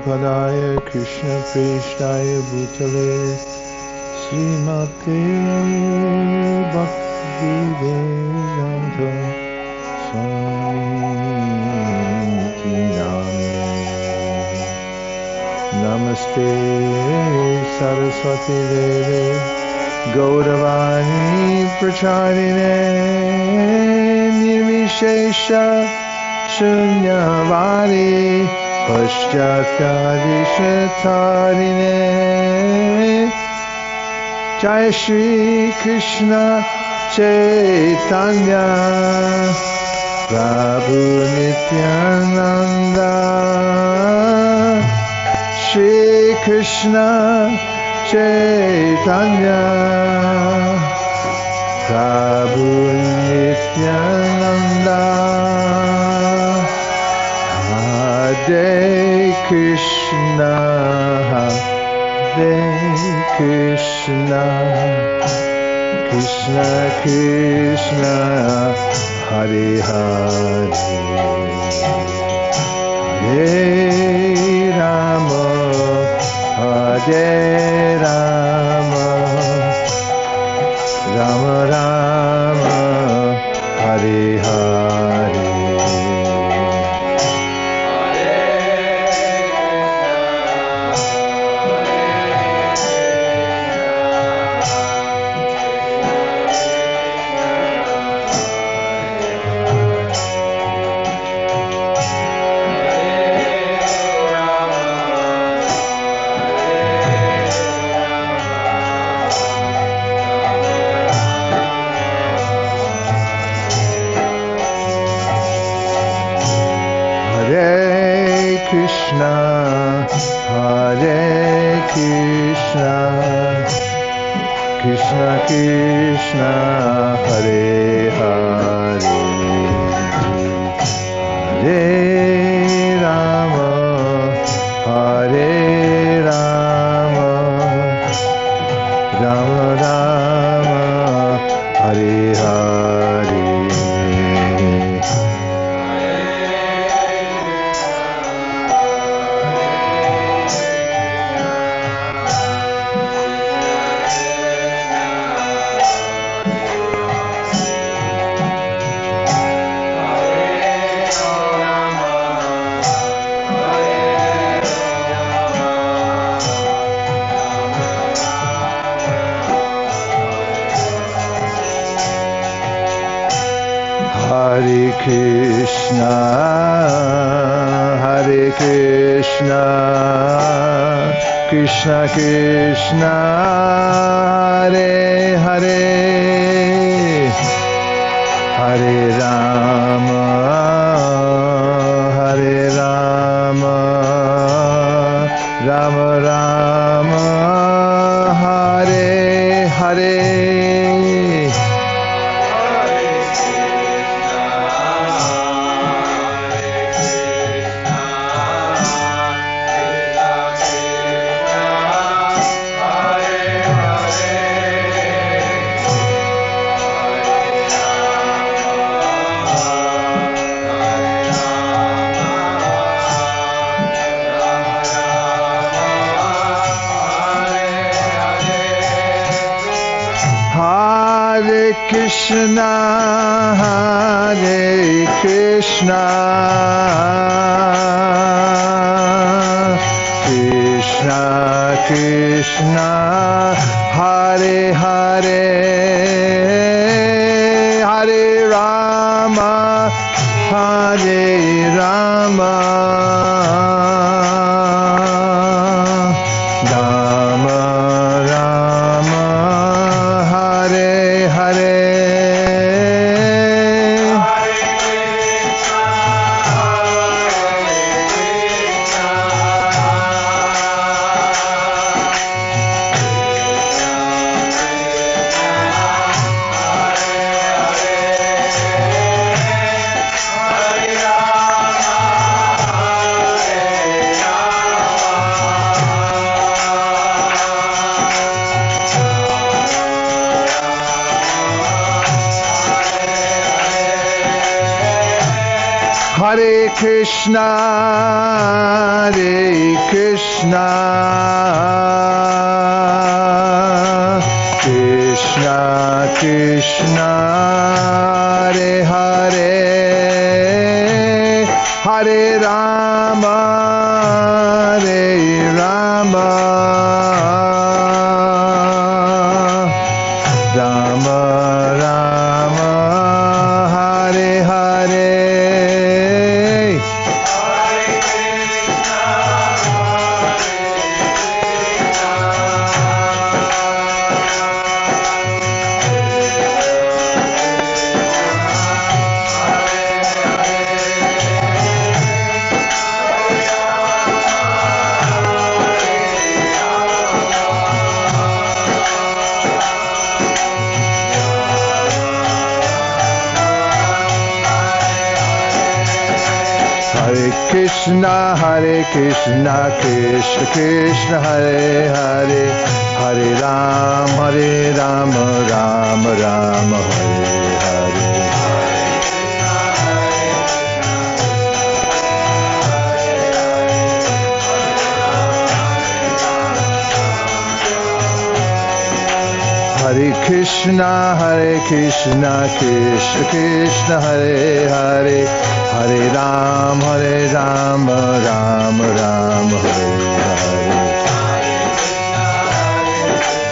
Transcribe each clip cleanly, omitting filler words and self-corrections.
Padaya Krishna Preshtaya Bhutale Srimate Bhakti Vedanta Swami Namine Namaste Saraswati Deve Gauravani Pracharine Nirvishesha Shunyavadi Paschatyavishatarine Jai Shri Krishna Chaitanya Prabhu Nityananda Shri Krishna Chaitanya Prabhu Nityananda Hare Krishna Hare Krishna Krishna Krishna Hare Hare Hare Rama Hare Rama Rama Rama Hare Hare Krishna Krishna Hare Hare Hare Rama Hare Rama Rama Rama Hare Hare Hare Krishna, Krishna Krishna, Hare Hare, Hare Rama, Rama Rama, Hare Hare. Krishna, Hare Krishna, Krishna Krishna, Hare Hare, Hare Rama, Hare Rama, Rama Rama, Hare Hare. Hare Krishna, Krishna Krishna, Hare Hare, Hare Rama, Rama Rama, Hare Hare. Hare Krishna, Krishna Krishna, Hare Hare, Hare Rama, Rama Rama, Hare Hare. Hare Krishna, Krishna Krishna, Hare Hare, Hare Rama, Rama Rama, Hare Hare.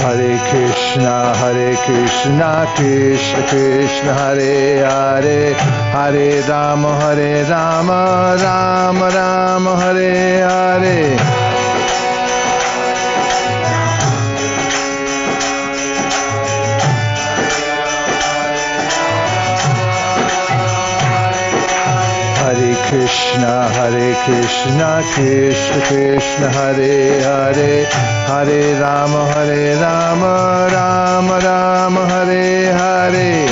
Hare Krishna, Krishna Krishna, Hare Hare, Hare Rama, Rama Rama, Hare Hare. Hare Krishna, Krishna Krishna, Hare Hare, Hare Rama, Rama Rama, Hare Hare.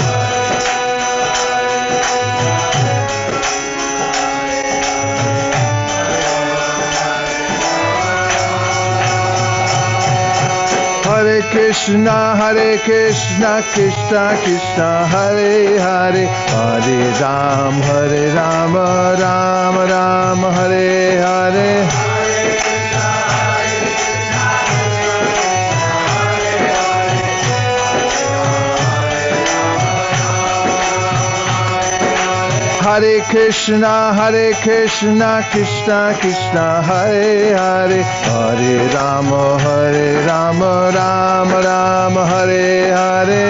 Hare Krishna, Krishna Krishna, Hare Hare, Hare Rama, Rama Rama, Hare Hare. Hare Krishna, Krishna Krishna, Hare Hare, Hare Rama, Rama Rama, Hare Hare.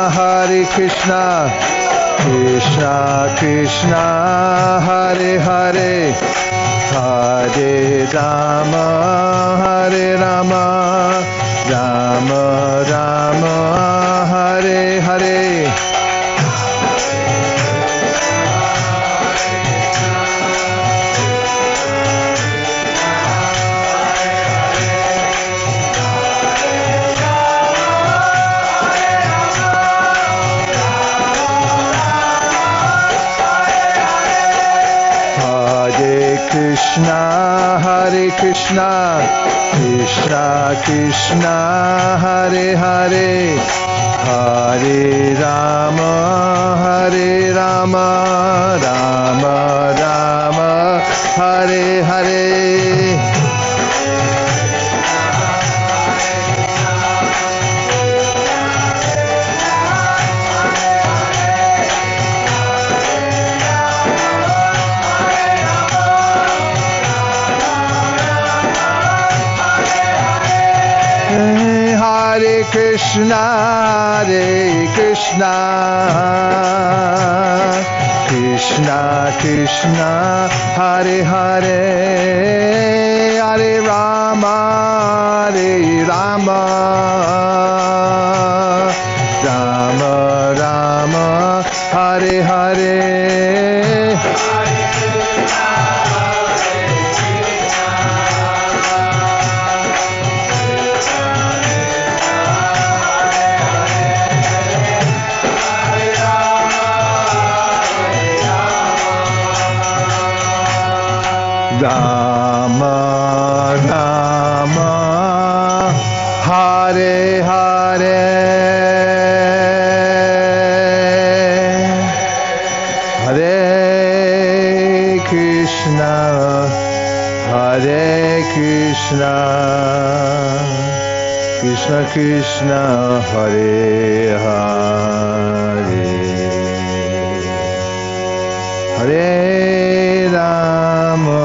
Hare Krishna, Krishna Krishna, Hare Hare, Hare Rama, Rama Rama, Hare Hare. Krishna, Krishna Krishna, Hare Hare, Hare Rama, Rama Rama, Hare Hare. Hare Krishna, Krishna Krishna, Hare Hare, Hare Rama, Rama Rama, Hare Hare. Rama Rama Hare Hare Hare Krishna Hare Krishna Krishna Krishna Hare Hare Hare Rama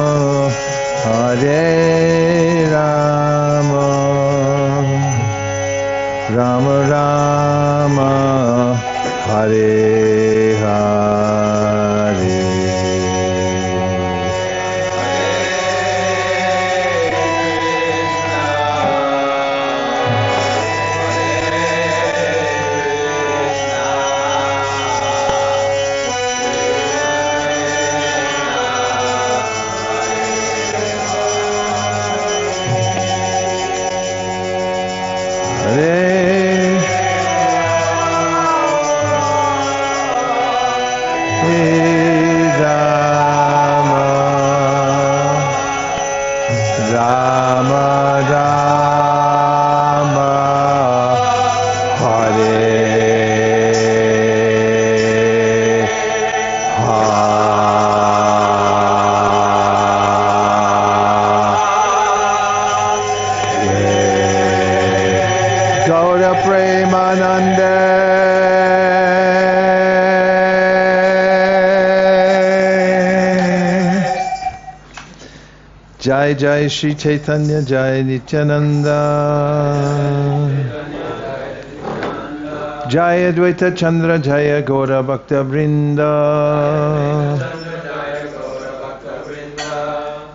Hare Rama Rama Rama Hare Hare Jai Jai Shri Chaitanya Jai Nityananda Jai Advaita Chandra Jaya Gaura Bhakta Vrinda.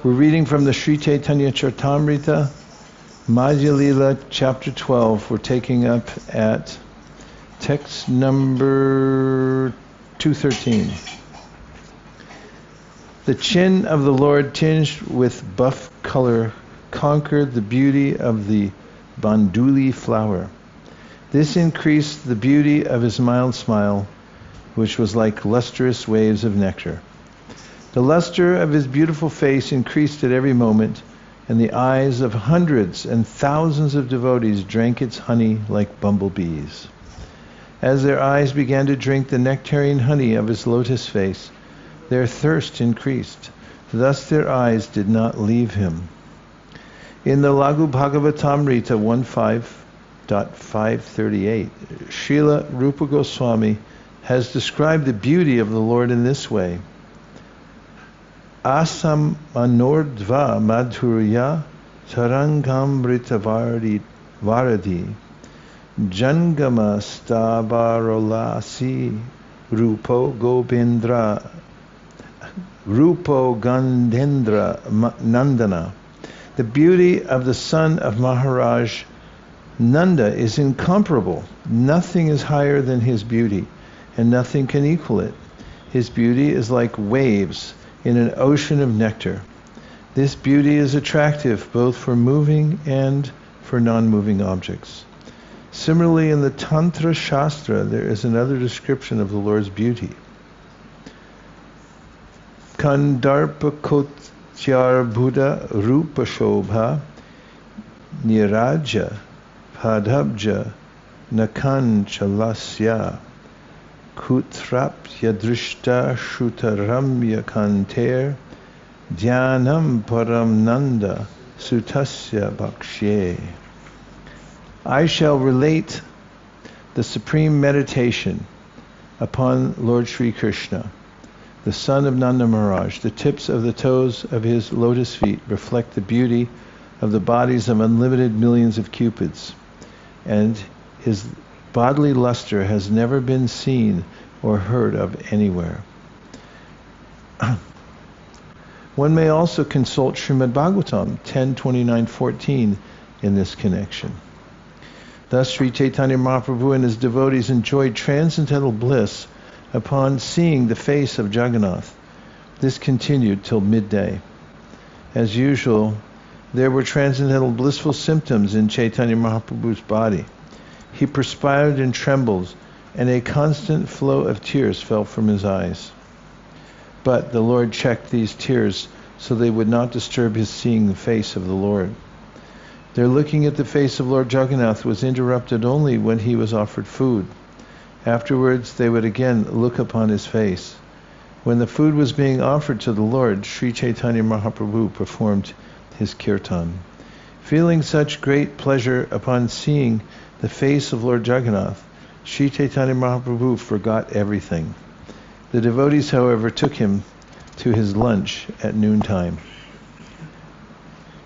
We're reading from the Sri Chaitanya Charitamrita, Madhya Lila, chapter 12. We're taking up at text number 213. The chin of the Lord, tinged with buff color, conquered the beauty of the banduli flower. This increased the beauty of his mild smile, which was like lustrous waves of nectar. The luster of his beautiful face increased at every moment, and the eyes of hundreds and thousands of devotees drank its honey like bumblebees. As their eyes began to drink the nectarian honey of his lotus face, their thirst increased. Thus their eyes did not leave him. In the Lagu Bhagavatamrita 1.5.538, Srila Rupa Goswami has described the beauty of the Lord in this way. Asam anordva madhurya sarangamrita varadi jangama stavarolasi rupo gobindra Rupo Gandhendra Nandana. The beauty of the son of Maharaj Nanda is incomparable. Nothing is higher than his beauty, and nothing can equal it. His beauty is like waves in an ocean of nectar. This beauty is attractive both for moving and for non-moving objects. Similarly, in the Tantra Shastra, there is another description of the Lord's beauty. Kandarpakotyar Buddha Rupa Shobha Niraja Padabja Nakanchalasya Kutrapya Drishta Shutaramya Kanter Dhyanam Param Nanda Sutasya Bhakshe. I shall relate the supreme meditation upon Lord Sri Krishna, the son of Nanda Maharaj. The tips of the toes of his lotus feet reflect the beauty of the bodies of unlimited millions of cupids, and his bodily luster has never been seen or heard of anywhere. One may also consult Srimad Bhagavatam 10.29.14 in this connection. Thus Sri Chaitanya Mahaprabhu and his devotees enjoyed transcendental bliss upon seeing the face of Jagannath. This continued till midday. As usual, there were transcendental blissful symptoms in Chaitanya Mahaprabhu's body. He perspired and trembled, and a constant flow of tears fell from his eyes. But the Lord checked these tears so they would not disturb his seeing the face of the Lord. Their looking at the face of Lord Jagannath was interrupted only when he was offered food. Afterwards, they would again look upon his face. When the food was being offered to the Lord, Sri Chaitanya Mahaprabhu performed his kirtan. Feeling such great pleasure upon seeing the face of Lord Jagannath, Sri Chaitanya Mahaprabhu forgot everything. The devotees, however, took him to his lunch at noontime.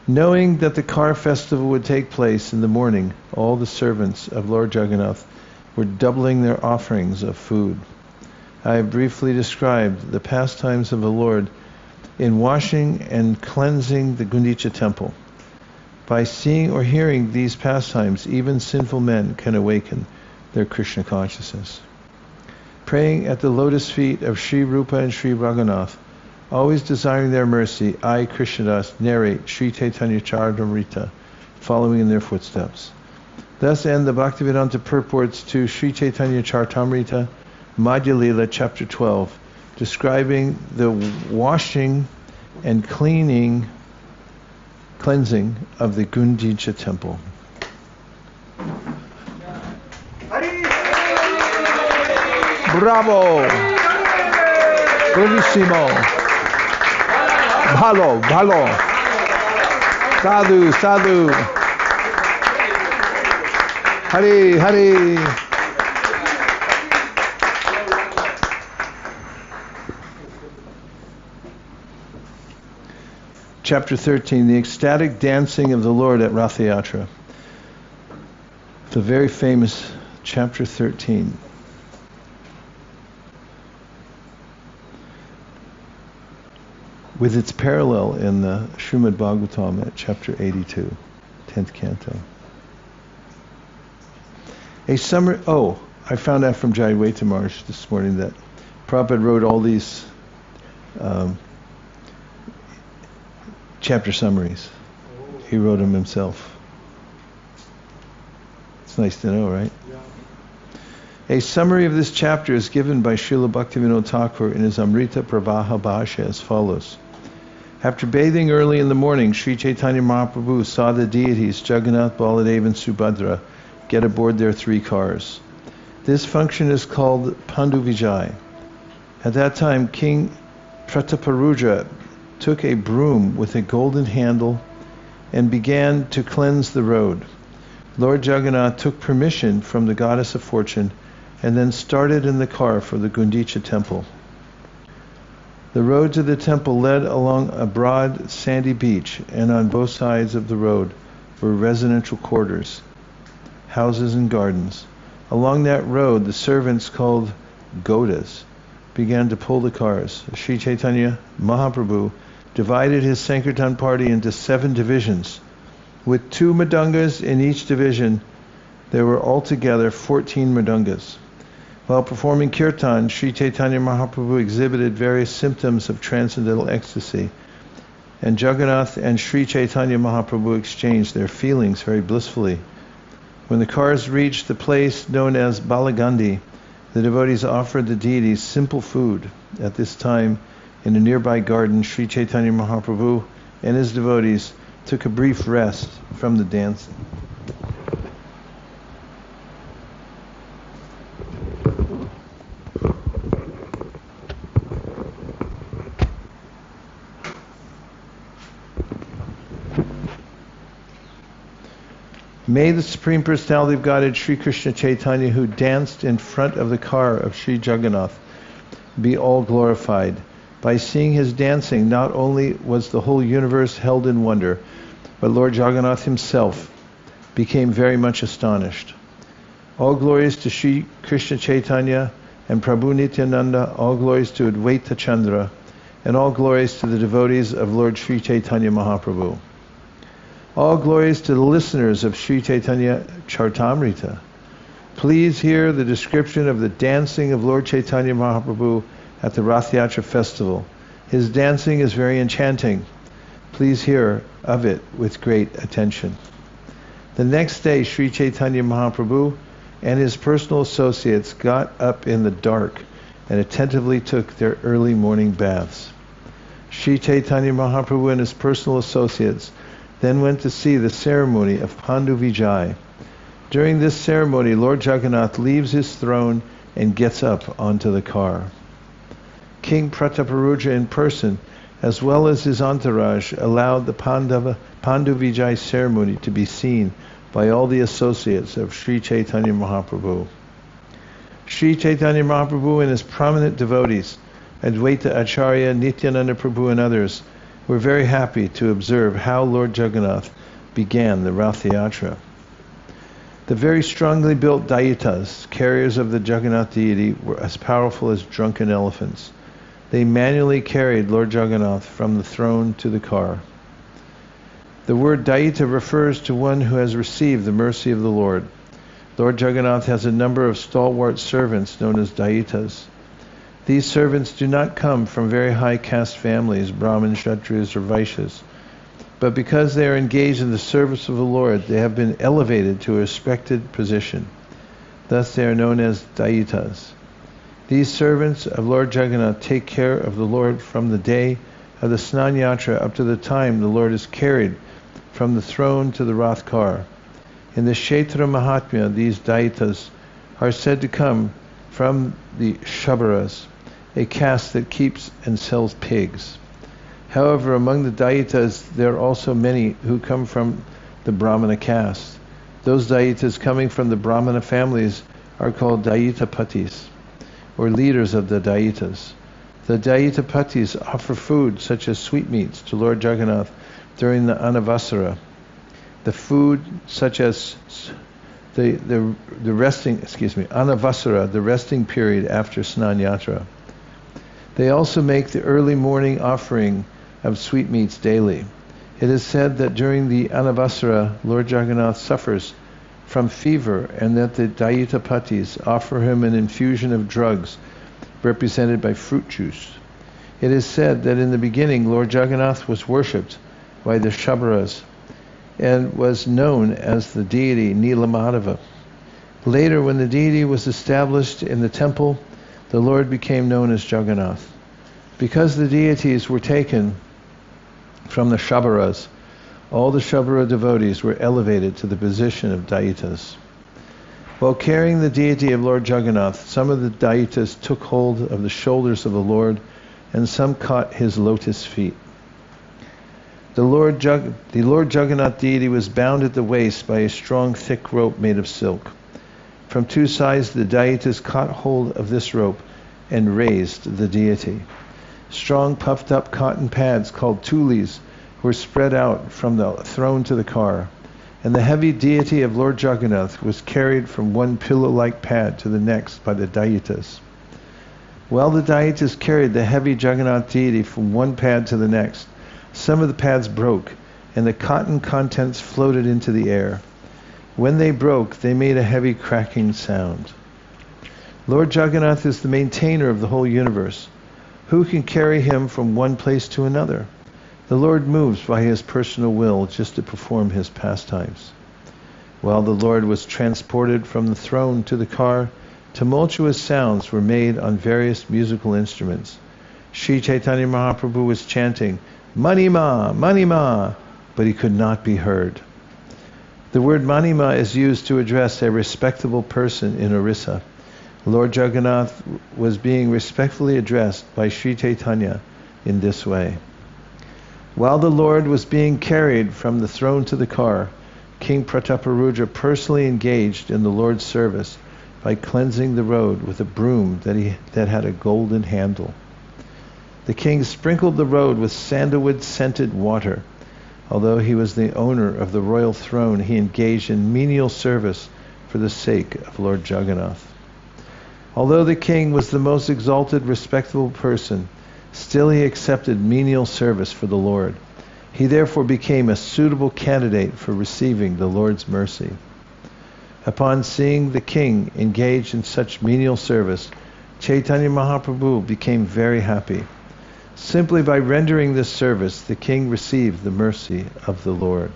Knowing that the car festival would take place in the morning, all the servants of Lord Jagannath were doubling their offerings of food. I have briefly described the pastimes of the Lord in washing and cleansing the Gundicha temple. By seeing or hearing these pastimes, even sinful men can awaken their Krishna consciousness. Praying at the lotus feet of Sri Rupa and Sri Raghunath, always desiring their mercy, I, Krishnadas, narrate Sri Chaitanya Charitamrita, following in their footsteps. Thus end the Bhaktivedanta purports to Sri Chaitanya Charitamrita, Madhya Lila, chapter 12, describing the washing and cleansing of the Gundicha temple. Bravo! Bravissimo! Bhalo, bhalo! Sadhu, sadhu! Hari, hari! Chapter 13, the ecstatic dancing of the Lord at Ratha Yatra. The very famous chapter 13. With its parallel in the Srimad Bhagavatam at chapter 82, 10th canto. A summary, I found out from Jayadvaita Maharaj this morning that Prabhupada wrote all these chapter summaries. He wrote them himself. It's nice to know, right? Yeah. A summary of this chapter is given by Srila Bhaktivinoda Thakur in his Amrita Pravaha Bhashya as follows. After bathing early in the morning, Sri Chaitanya Mahaprabhu saw the deities Jagannath, Baladev and Subhadra get aboard their 3 cars. This function is called Pandu Vijay. At that time, King Prataparudra took a broom with a golden handle and began to cleanse the road. Lord Jagannath took permission from the goddess of fortune and then started in the car for the Gundicha temple. The road to the temple led along a broad sandy beach, and on both sides of the road were residential quarters, houses and gardens. Along that road, the servants called Godas began to pull the cars. Sri Chaitanya Mahaprabhu divided his Sankirtan party into 7 divisions. With 2 mridungas in each division, there were altogether 14 mridungas. While performing kirtan, Sri Chaitanya Mahaprabhu exhibited various symptoms of transcendental ecstasy, and Jagannath and Sri Chaitanya Mahaprabhu exchanged their feelings very blissfully. When the cars reached the place known as Balagandi, the devotees offered the deities simple food. At this time, in a nearby garden, Sri Chaitanya Mahaprabhu and his devotees took a brief rest from the dancing. May the Supreme Personality of Godhead, Sri Krishna Chaitanya, who danced in front of the car of Sri Jagannath, be all glorified. By seeing his dancing, not only was the whole universe held in wonder, but Lord Jagannath himself became very much astonished. All glories to Sri Krishna Chaitanya and Prabhu Nityananda, all glories to Advaita Chandra, and all glories to the devotees of Lord Sri Chaitanya Mahaprabhu. All glories to the listeners of Sri Chaitanya Charitamrita. Please hear the description of the dancing of Lord Chaitanya Mahaprabhu at the Rath Yatra festival. His dancing is very enchanting. Please hear of it with great attention. The next day, Sri Chaitanya Mahaprabhu and his personal associates got up in the dark and attentively took their early morning baths. Sri Chaitanya Mahaprabhu and his personal associates then went to see the ceremony of Pandu Vijay. During this ceremony, Lord Jagannath leaves his throne and gets up onto the car. King Prataparudra in person, as well as his entourage, allowed the Pandu Vijay ceremony to be seen by all the associates of Sri Chaitanya Mahaprabhu. Sri Chaitanya Mahaprabhu and his prominent devotees, Advaita Acharya, Nityananda Prabhu and others, were very happy to observe how Lord Jagannath began the Rath Yatra. The very strongly built Daitas, carriers of the Jagannath deity, were as powerful as drunken elephants. They manually carried Lord Jagannath from the throne to the car. The word Daita refers to one who has received the mercy of the Lord. Lord Jagannath has a number of stalwart servants known as Daitas. These servants do not come from very high caste families, Brahmins, Kshatriyas, or Vaishyas, but because they are engaged in the service of the Lord, they have been elevated to a respected position. Thus they are known as Daitas. These servants of Lord Jagannath take care of the Lord from the day of the Snan Yatra up to the time the Lord is carried from the throne to the Rath car. In the Kshetra Mahatmya, these Daitas are said to come from the Shabaras, a caste that keeps and sells pigs. However, among the Daitas, there are also many who come from the Brahmana caste. Those Daitas coming from the Brahmana families are called Daitapatis, or leaders of the Daitas. The Daitapatis offer food such as sweetmeats to Lord Jagannath during the Anavasara. The food such as the resting, Anavasara, the resting period after Snan Yatra. They also make the early morning offering of sweetmeats daily. It is said that during the Anavasara, Lord Jagannath suffers from fever and that the Daitapatis offer him an infusion of drugs represented by fruit juice. It is said that in the beginning Lord Jagannath was worshipped by the Shabaras and was known as the deity Nilamadhava. Later, when the deity was established in the temple, the Lord became known as Jagannath. Because the deities were taken from the Shabaras, all the Shabara devotees were elevated to the position of Daitas. While carrying the deity of Lord Jagannath, some of the Daitas took hold of the shoulders of the Lord and some caught his lotus feet. The Lord Jagannath deity was bound at the waist by a strong thick rope made of silk. From two sides the Daitas caught hold of this rope and raised the deity. Strong puffed up cotton pads called tulis were spread out from the throne to the car, and the heavy deity of Lord Jagannath was carried from one pillow-like pad to the next by the Daitas. While the Daitas carried the heavy Jagannath deity from one pad to the next, some of the pads broke, and the cotton contents floated into the air. When they broke, they made a heavy cracking sound. Lord Jagannath is the maintainer of the whole universe. Who can carry him from one place to another? The Lord moves by his personal will just to perform his pastimes. While the Lord was transported from the throne to the car, tumultuous sounds were made on various musical instruments. Sri Chaitanya Mahaprabhu was chanting, Manima, Manima, but he could not be heard. The word Manima is used to address a respectable person in Orissa. Lord Jagannath was being respectfully addressed by Sri Chaitanya in this way. While the Lord was being carried from the throne to the car, King Prataparudra personally engaged in the Lord's service by cleansing the road with a broom that had a golden handle. The king sprinkled the road with sandalwood-scented water. Although he was the owner of the royal throne, he engaged in menial service for the sake of Lord Jagannath. Although the king was the most exalted, respectable person, still he accepted menial service for the Lord. He therefore became a suitable candidate for receiving the Lord's mercy. Upon seeing the king engaged in such menial service, Chaitanya Mahaprabhu became very happy. Simply by rendering this service, the king received the mercy of the Lord.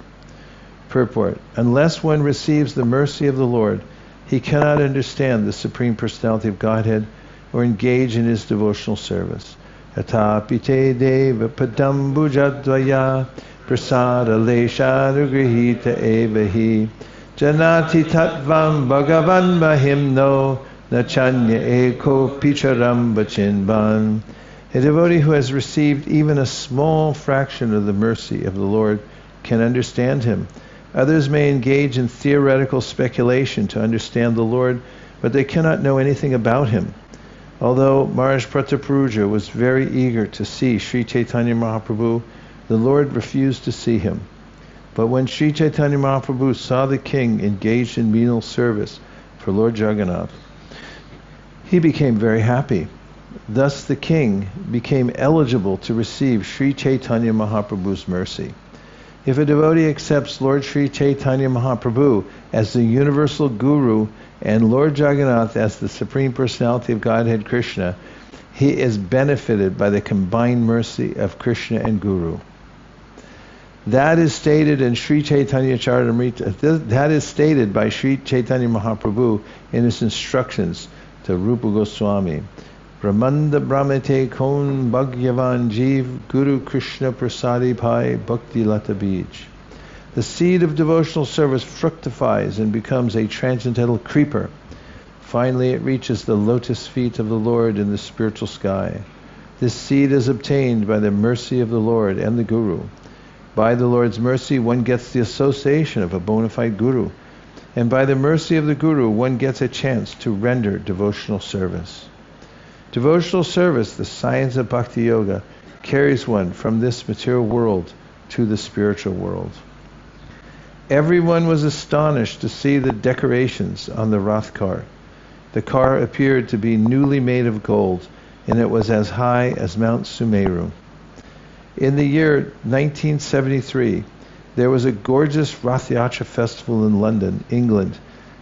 Purport: unless one receives the mercy of the Lord, he cannot understand the Supreme Personality of Godhead or engage in his devotional service. Atapite deva padambujadvaya prasada leshanugrihita evahi janati tattvam bhagavan mahimno nachanya eko picharam bachinban. A devotee who has received even a small fraction of the mercy of the Lord can understand him. Others may engage in theoretical speculation to understand the Lord, but they cannot know anything about him. Although Maharaj Prataparuja was very eager to see Sri Chaitanya Mahaprabhu, the Lord refused to see him. But when Sri Chaitanya Mahaprabhu saw the king engaged in menial service for Lord Jagannath, he became very happy. Thus the king became eligible to receive Sri Chaitanya Mahaprabhu's mercy. If a devotee accepts Lord Sri Chaitanya Mahaprabhu as the universal guru and Lord Jagannath as the Supreme Personality of Godhead Krishna, he is benefited by the combined mercy of Krishna and Guru. That is stated in Sri Chaitanya Charitamrita. That is stated by Sri Chaitanya Mahaprabhu in his instructions to Rupa Goswami. Brahmanda Brahmate Kon Bhagyavan Jeev Guru Krishna Prasadi Pai Bhakti Lata Bij. The seed of devotional service fructifies and becomes a transcendental creeper. Finally, it reaches the lotus feet of the Lord in the spiritual sky. This seed is obtained by the mercy of the Lord and the Guru. By the Lord's mercy, one gets the association of a bona fide Guru. And by the mercy of the Guru, one gets a chance to render devotional service. Devotional service, the science of Bhakti Yoga, carries one from this material world to the spiritual world. Everyone was astonished to see the decorations on the Rath car. The car appeared to be newly made of gold, and it was as high as Mount Sumeru. In the year 1973, there was a gorgeous Rath Yatra festival in London, England,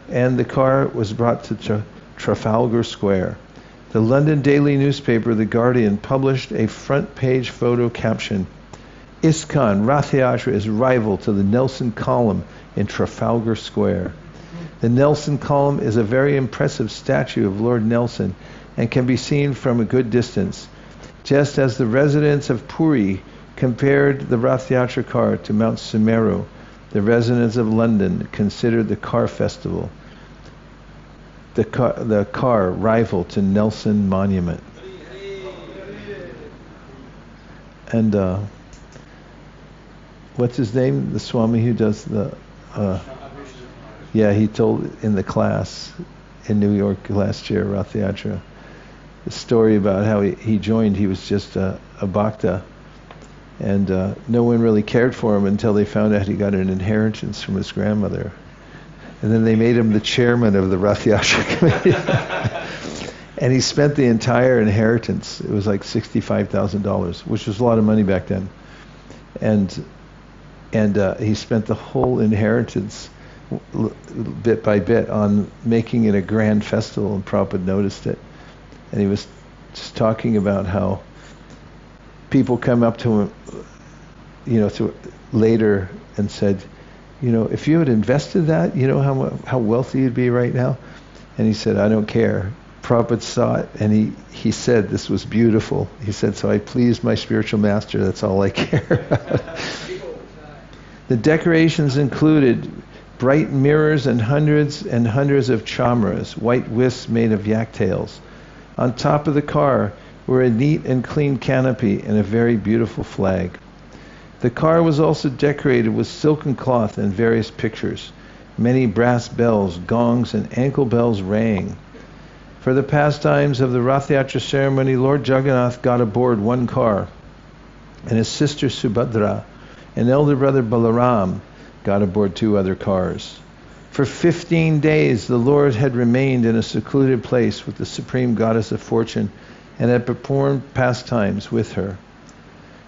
and the car was brought to Trafalgar Square. The London daily newspaper, The Guardian, published a front-page photo caption, ISKCON Rath Yatra is rival to the Nelson Column in Trafalgar Square. The Nelson Column is a very impressive statue of Lord Nelson and can be seen from a good distance, just as the residents of Puri compared the Rath Yatra car to Mount Sumeru. The residents of London considered the car festival, the car rival to Nelson Monument. And what's his name? The Swami who does the he told in the class in New York last year, Rath Yatra, the story about how he joined. He was just a bhakta, and no one really cared for him until they found out he got an inheritance from his grandmother. And then they made him the chairman of the Rath Yatra committee. And he spent the entire inheritance. It was like $65,000, which was a lot of money back then. And he spent the whole inheritance bit by bit on making it a grand festival, and Prabhupada noticed it. And he was just talking about how people come up to him, later and said, if you had invested that, how wealthy you'd be right now. And he said, I don't care. Prabhupada saw it, and he said this was beautiful. He said, so I pleased my spiritual master, that's all I care about. The decorations included bright mirrors and hundreds of chamras, white wisps made of yak tails. On top of the car were a neat and clean canopy and a very beautiful flag. The car was also decorated with silken cloth and various pictures. Many brass bells, gongs, and ankle bells rang. For the pastimes of the Rath Yatra ceremony, Lord Jagannath got aboard one car, and his sister Subhadra and elder brother Balaram got aboard 2 other cars. For 15 days, the Lord had remained in a secluded place with the Supreme Goddess of Fortune and had performed pastimes with her.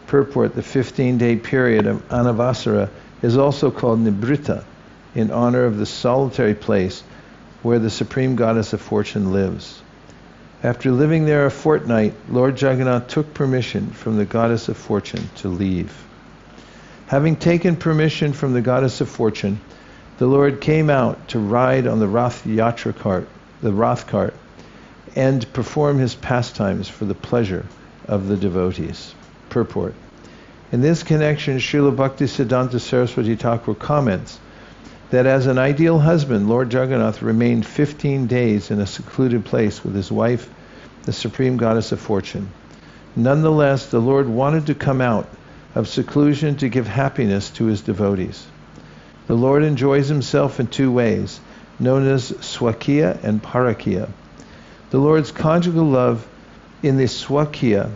Purport: the 15-day period of Anavasara is also called Nibrita, in honor of the solitary place where the Supreme Goddess of Fortune lives. After living there a fortnight, Lord Jagannath took permission from the Goddess of Fortune to leave. Having taken permission from the Goddess of Fortune, the Lord came out to ride on the Rath Yatra cart, the Rath cart, and perform his pastimes for the pleasure of the devotees. Purport. In this connection, Srila Bhaktisiddhanta Saraswati Thakur comments that as an ideal husband, Lord Jagannath remained 15 days in a secluded place with his wife, the Supreme Goddess of Fortune. Nonetheless, the Lord wanted to come out of seclusion to give happiness to his devotees. The Lord enjoys himself in two ways, known as Swakiya and Parakiya. The Lord's conjugal love in the Swakiya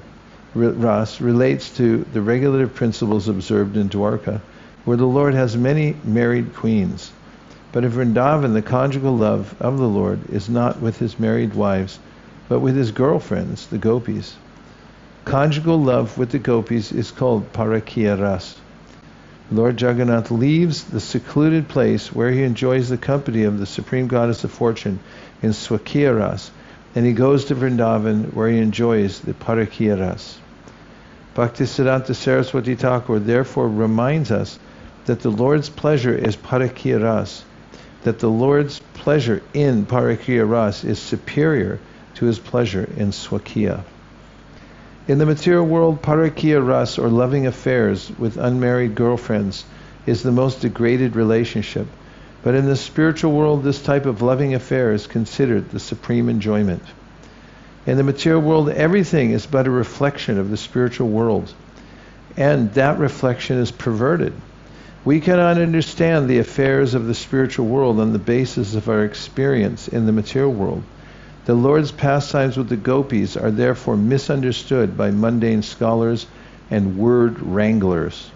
ras relates to the regulative principles observed in Dwarka, where the Lord has many married queens. But in Vrindavan, the conjugal love of the Lord is not with his married wives, but with his girlfriends, the gopis. Conjugal love with the gopis is called Parakiya ras. Lord Jagannath leaves the secluded place where he enjoys the company of the Supreme Goddess of Fortune in Swakiya ras, and he goes to Vrindavan where he enjoys the Parakiya ras. Bhaktisiddhanta Saraswati Thakur therefore reminds us that the Lord's pleasure is Parakiya ras, that the Lord's pleasure in Parakiya ras is superior to his pleasure in Swakiya. In the material world, Parakiya ras, or loving affairs with unmarried girlfriends, is the most degraded relationship. But in the spiritual world, this type of loving affair is considered the supreme enjoyment. In the material world, everything is but a reflection of the spiritual world, and that reflection is perverted. We cannot understand the affairs of the spiritual world on the basis of our experience in the material world. The Lord's pastimes with the gopis are therefore misunderstood by mundane scholars and word wranglers.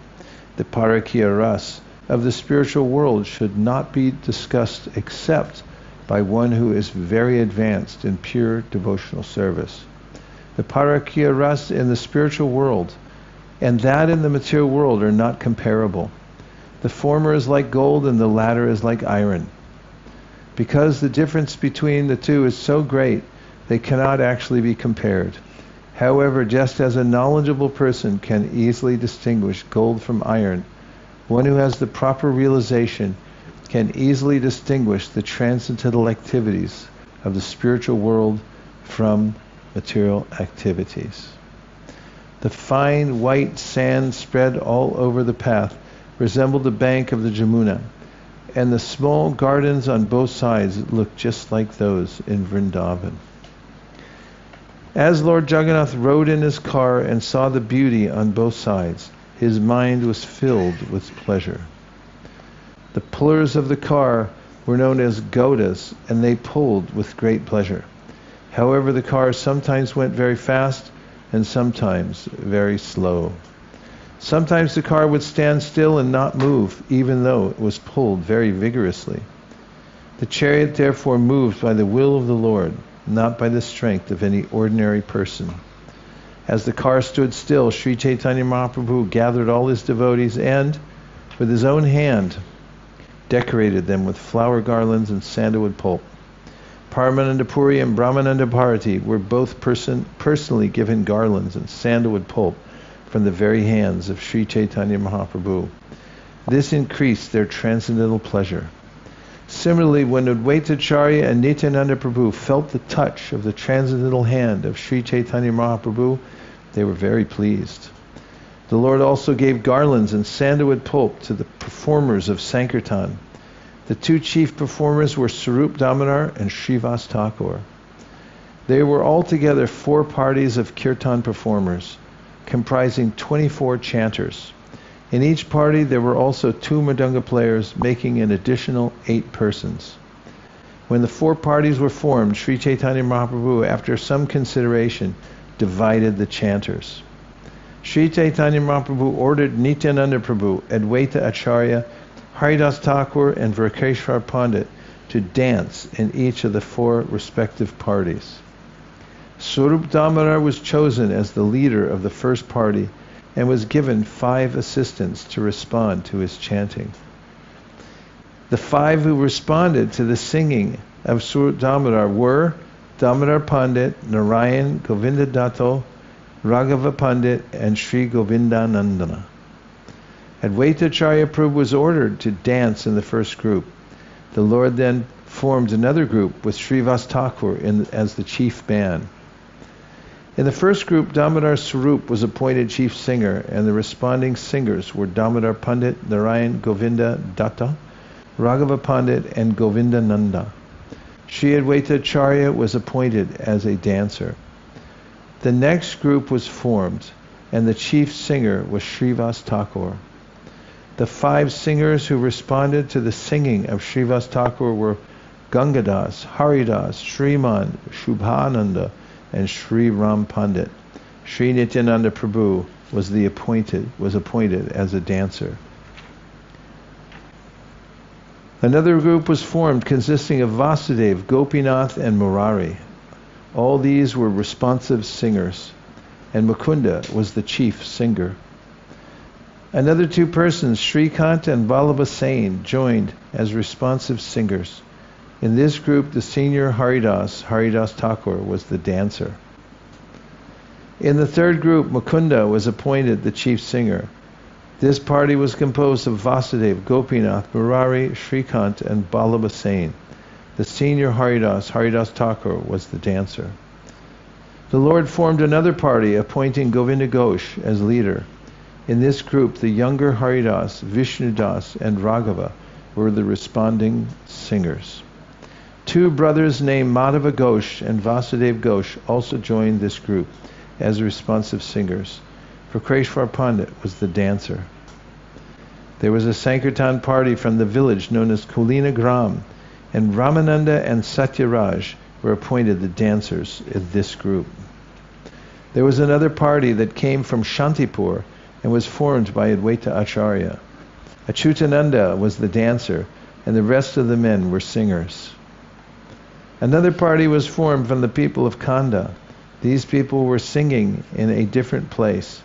The Parakiya ras of the spiritual world should not be discussed except by one who is very advanced in pure devotional service. The Parakiya ras in the spiritual world and that in the material world are not comparable. The former is like gold and the latter is like iron. Because the difference between the two is so great, they cannot actually be compared. However, just as a knowledgeable person can easily distinguish gold from iron, one who has the proper realization can easily distinguish the transcendental activities of the spiritual world from material activities. The fine white sand spread all over the path resembled the bank of the Jamuna, and the small gardens on both sides looked just like those in Vrindavan. As Lord Jagannath rode in his car and saw the beauty on both sides, his mind was filled with pleasure. The pullers of the car were known as Gaudas, and they pulled with great pleasure. However, the car sometimes went very fast and sometimes very slow. Sometimes the car would stand still and not move, even though it was pulled very vigorously. The chariot therefore moved by the will of the Lord, not by the strength of any ordinary person. As the car stood still, Sri Chaitanya Mahaprabhu gathered all his devotees and, with his own hand, decorated them with flower garlands and sandalwood pulp. Paramananda Puri and Brahmananda Bharati were both personally given garlands and sandalwood pulp from the very hands of Sri Chaitanya Mahaprabhu. This increased their transcendental pleasure. Similarly, when Advaitacharya and Nityananda Prabhu felt the touch of the transcendental hand of Sri Chaitanya Mahaprabhu, they were very pleased. The Lord also gave garlands and sandalwood pulp to the performers of Sankirtan. The two chief performers were Sarup Damodar and Srivas Thakur. There were altogether 4 parties of kirtan performers, comprising 24 chanters. In each party there were also 2 mridanga players, making an additional 8 persons. When the 4 parties were formed, Sri Chaitanya Mahaprabhu, after some consideration, divided the chanters. Sri Chaitanya Mahaprabhu ordered Nityananda Prabhu, Advaita Acharya, Haridas Thakur, and Vrakeshwar Pandit to dance in each of the 4 respective parties. Sarup Damodar was chosen as the leader of the first party and was given 5 assistants to respond to his chanting. The 5 who responded to the singing of Sarup Damodar were Damodar Pandit, Narayan, Govinda Dato, Raghava Pandit, and Sri Govindanandana. Advaitacharya Prabhu was ordered to dance in the first group. The Lord then formed another group with Srivas Thakur as the chief band. In the first group, Damodar Swarup was appointed chief singer, and the responding singers were Damodar Pandit, Narayan Govinda Datta, Raghava Pandit, and Govinda Nanda. Sri Advaita Acharya was appointed as a dancer. The next group was formed, and the chief singer was Srivas Thakur. The 5 singers who responded to the singing of Srivas Thakur were Gangadas, Haridas, Sriman, Shubhananda, and Sri Ram Pandit. Sri Nityananda Prabhu was appointed as a dancer. Another group was formed consisting of Vasudev, Gopinath, and Murari. All these were responsive singers, and Mukunda was the chief singer. Another 2 persons, Srikant and Vallabha Sain, joined as responsive singers. In this group, the senior Haridas Thakur, was the dancer. In the third group, Mukunda was appointed the chief singer. This party was composed of Vasudev, Gopinath, Murari, Srikant, and Vallabha Sain. The senior Haridas Thakur, was the dancer. The Lord formed another party, appointing Govinda Ghosh as leader. In this group, the younger Haridas, Vishnudas, and Raghava were the responding singers. 2 brothers named Madhava Ghosh and Vasudev Ghosh also joined this group as responsive singers. Prakeshwar Pandit was the dancer. There was a Sankirtan party from the village known as Kulina Gram, and Ramananda and Satyaraj were appointed the dancers in this group. There was another party that came from Shantipur and was formed by Advaita Acharya. Achyutananda was the dancer, and the rest of the men were singers. Another party was formed from the people of Kanda. These people were singing in a different place.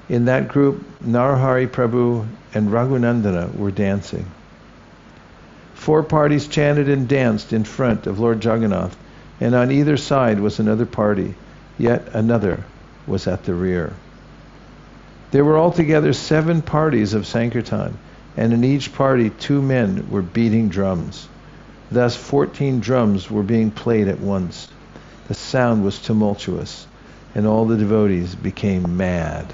In that group, Narahari Prabhu and Raghunandana were dancing. 4 parties chanted and danced in front of Lord Jagannath, and on either side was another party. Yet another was at the rear. There were altogether 7 parties of Sankirtan, and in each party 2 men were beating drums. Thus 14 drums were being played at once. The sound was tumultuous, and all the devotees became mad.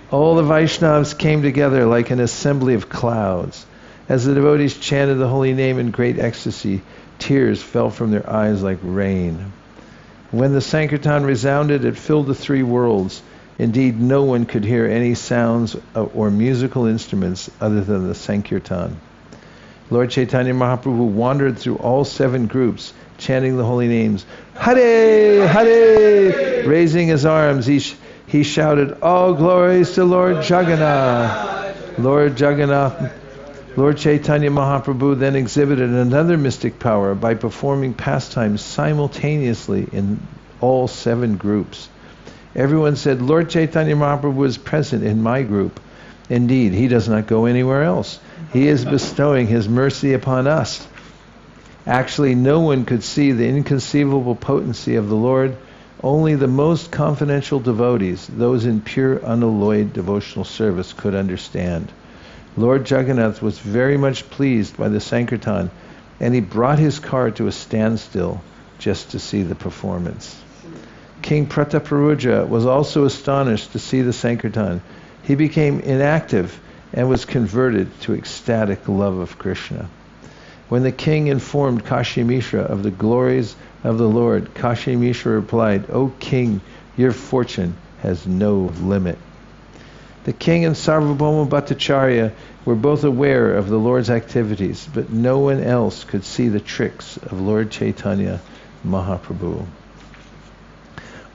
All the Vaishnavas came together like an assembly of clouds. As the devotees chanted the holy name in great ecstasy, tears fell from their eyes like rain. When the Sankirtan resounded, it filled the 3 worlds. Indeed, no one could hear any sounds or musical instruments other than the Sankirtan. Lord Chaitanya Mahaprabhu wandered through all 7 groups, chanting the holy names, Hare, Hare! Raising his arms, he shouted, all glories to Lord Jagannath. Lord Chaitanya Mahaprabhu then exhibited another mystic power by performing pastimes simultaneously in all 7 groups. Everyone said, Lord Chaitanya Mahaprabhu is present in my group. Indeed, he does not go anywhere else. He is bestowing his mercy upon us. Actually, no one could see the inconceivable potency of the Lord. Only the most confidential devotees, those in pure unalloyed devotional service, could understand. Lord Jagannath was very much pleased by the Sankirtan, and he brought his car to a standstill just to see the performance. King Prataparuja was also astonished to see the Sankirtan. He became inactive and was converted to ecstatic love of Krishna. When the king informed Kashi Mishra of the glories of the Lord, Kashi Mishra replied, O king, your fortune has no limit. The king and Sarvabhauma Bhattacharya were both aware of the Lord's activities, but no one else could see the tricks of Lord Chaitanya Mahaprabhu.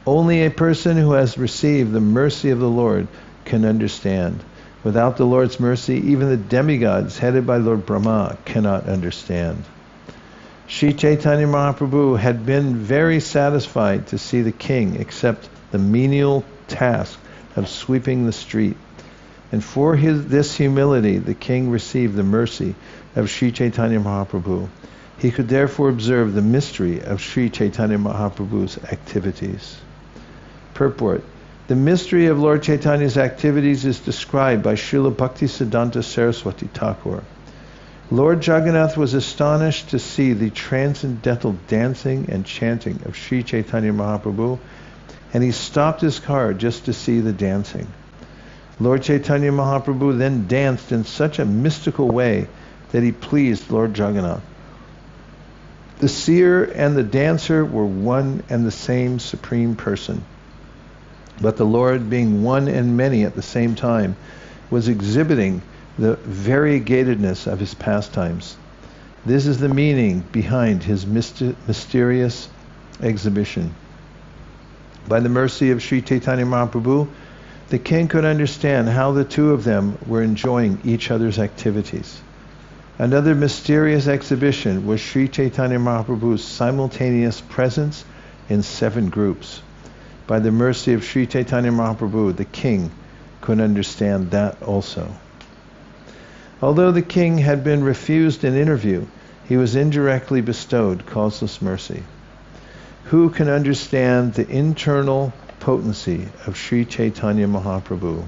Only a person who has received the mercy of the Lord can understand. Without the Lord's mercy, even the demigods headed by Lord Brahma cannot understand. Sri Chaitanya Mahaprabhu had been very satisfied to see the king accept the menial task of sweeping the street. And for this humility, the king received the mercy of Sri Chaitanya Mahaprabhu. He could therefore observe the mystery of Sri Chaitanya Mahaprabhu's activities. Purport. The mystery of Lord Chaitanya's activities is described by Srila Bhaktisiddhanta Saraswati Thakur. Lord Jagannath was astonished to see the transcendental dancing and chanting of Sri Chaitanya Mahaprabhu, and he stopped his car just to see the dancing. Lord Chaitanya Mahaprabhu then danced in such a mystical way that he pleased Lord Jagannath. The seer and the dancer were one and the same Supreme Person. But the Lord, being one and many at the same time, was exhibiting the variegatedness of his pastimes. This is the meaning behind his mysterious exhibition. By the mercy of Sri Chaitanya Mahaprabhu, the king could understand how the two of them were enjoying each other's activities. Another mysterious exhibition was Sri Chaitanya Mahaprabhu's simultaneous presence in 7 groups. By the mercy of Sri Chaitanya Mahaprabhu, the king could understand that also. Although the king had been refused an interview, he was indirectly bestowed causeless mercy. Who can understand the internal potency of Sri Chaitanya Mahaprabhu?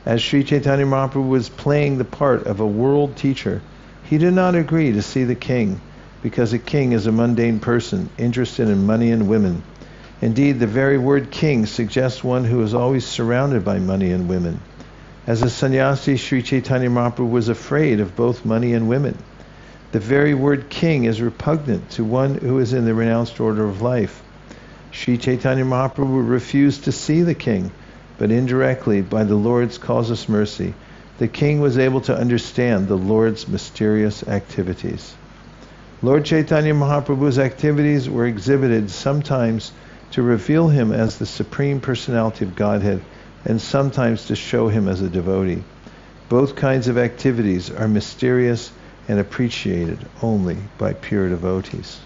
As Sri Chaitanya Mahaprabhu was playing the part of a world teacher, he did not agree to see the king, because a king is a mundane person interested in money and women. Indeed, the very word king suggests one who is always surrounded by money and women. As a sannyasi, Sri Chaitanya Mahaprabhu was afraid of both money and women. The very word king is repugnant to one who is in the renounced order of life. Sri Chaitanya Mahaprabhu refused to see the king, but indirectly, by the Lord's causeless mercy, the king was able to understand the Lord's mysterious activities. Lord Chaitanya Mahaprabhu's activities were exhibited sometimes to reveal him as the Supreme Personality of Godhead, and sometimes to show him as a devotee. Both kinds of activities are mysterious and appreciated only by pure devotees.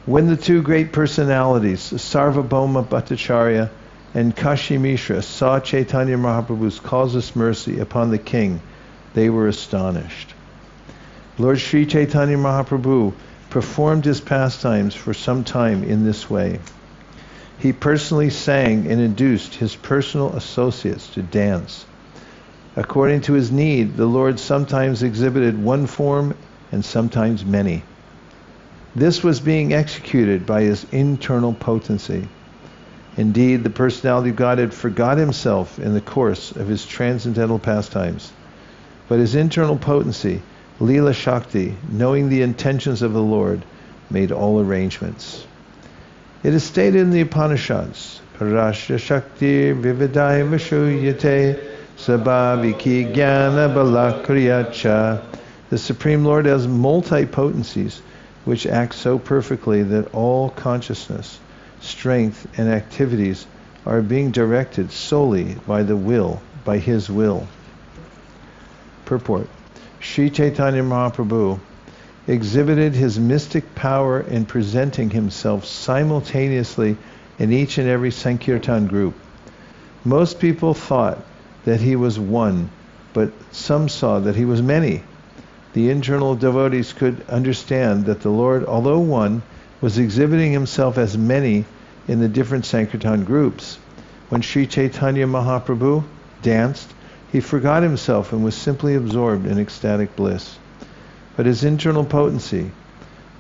When the 2 great personalities, Sarvabhauma Bhattacharya and Kashi Mishra, saw Chaitanya Mahaprabhu's causeless mercy upon the king, they were astonished. Lord Sri Chaitanya Mahaprabhu performed his pastimes for some time in this way. He personally sang and induced his personal associates to dance. According to his need, the Lord sometimes exhibited one form and sometimes many. This was being executed by his internal potency. Indeed, the personality of Godhead forgot himself in the course of his transcendental pastimes. But his internal potency, Leela Shakti, knowing the intentions of the Lord, made all arrangements. It is stated in the Upanishads, Parashya Shakti Vividai Vashuyate Sabhaviki Jnana Balakriyacha. The Supreme Lord has multi-potencies which act so perfectly that all consciousness, strength, and activities are being directed solely by the will, by his will. Purport. Sri Chaitanya Mahaprabhu exhibited his mystic power in presenting himself simultaneously in each and every Sankirtan group. Most people thought that he was one, but some saw that he was many. The internal devotees could understand that the Lord, although one, was exhibiting himself as many in the different Sankirtan groups. When Sri Chaitanya Mahaprabhu danced, he forgot himself and was simply absorbed in ecstatic bliss. But his internal potency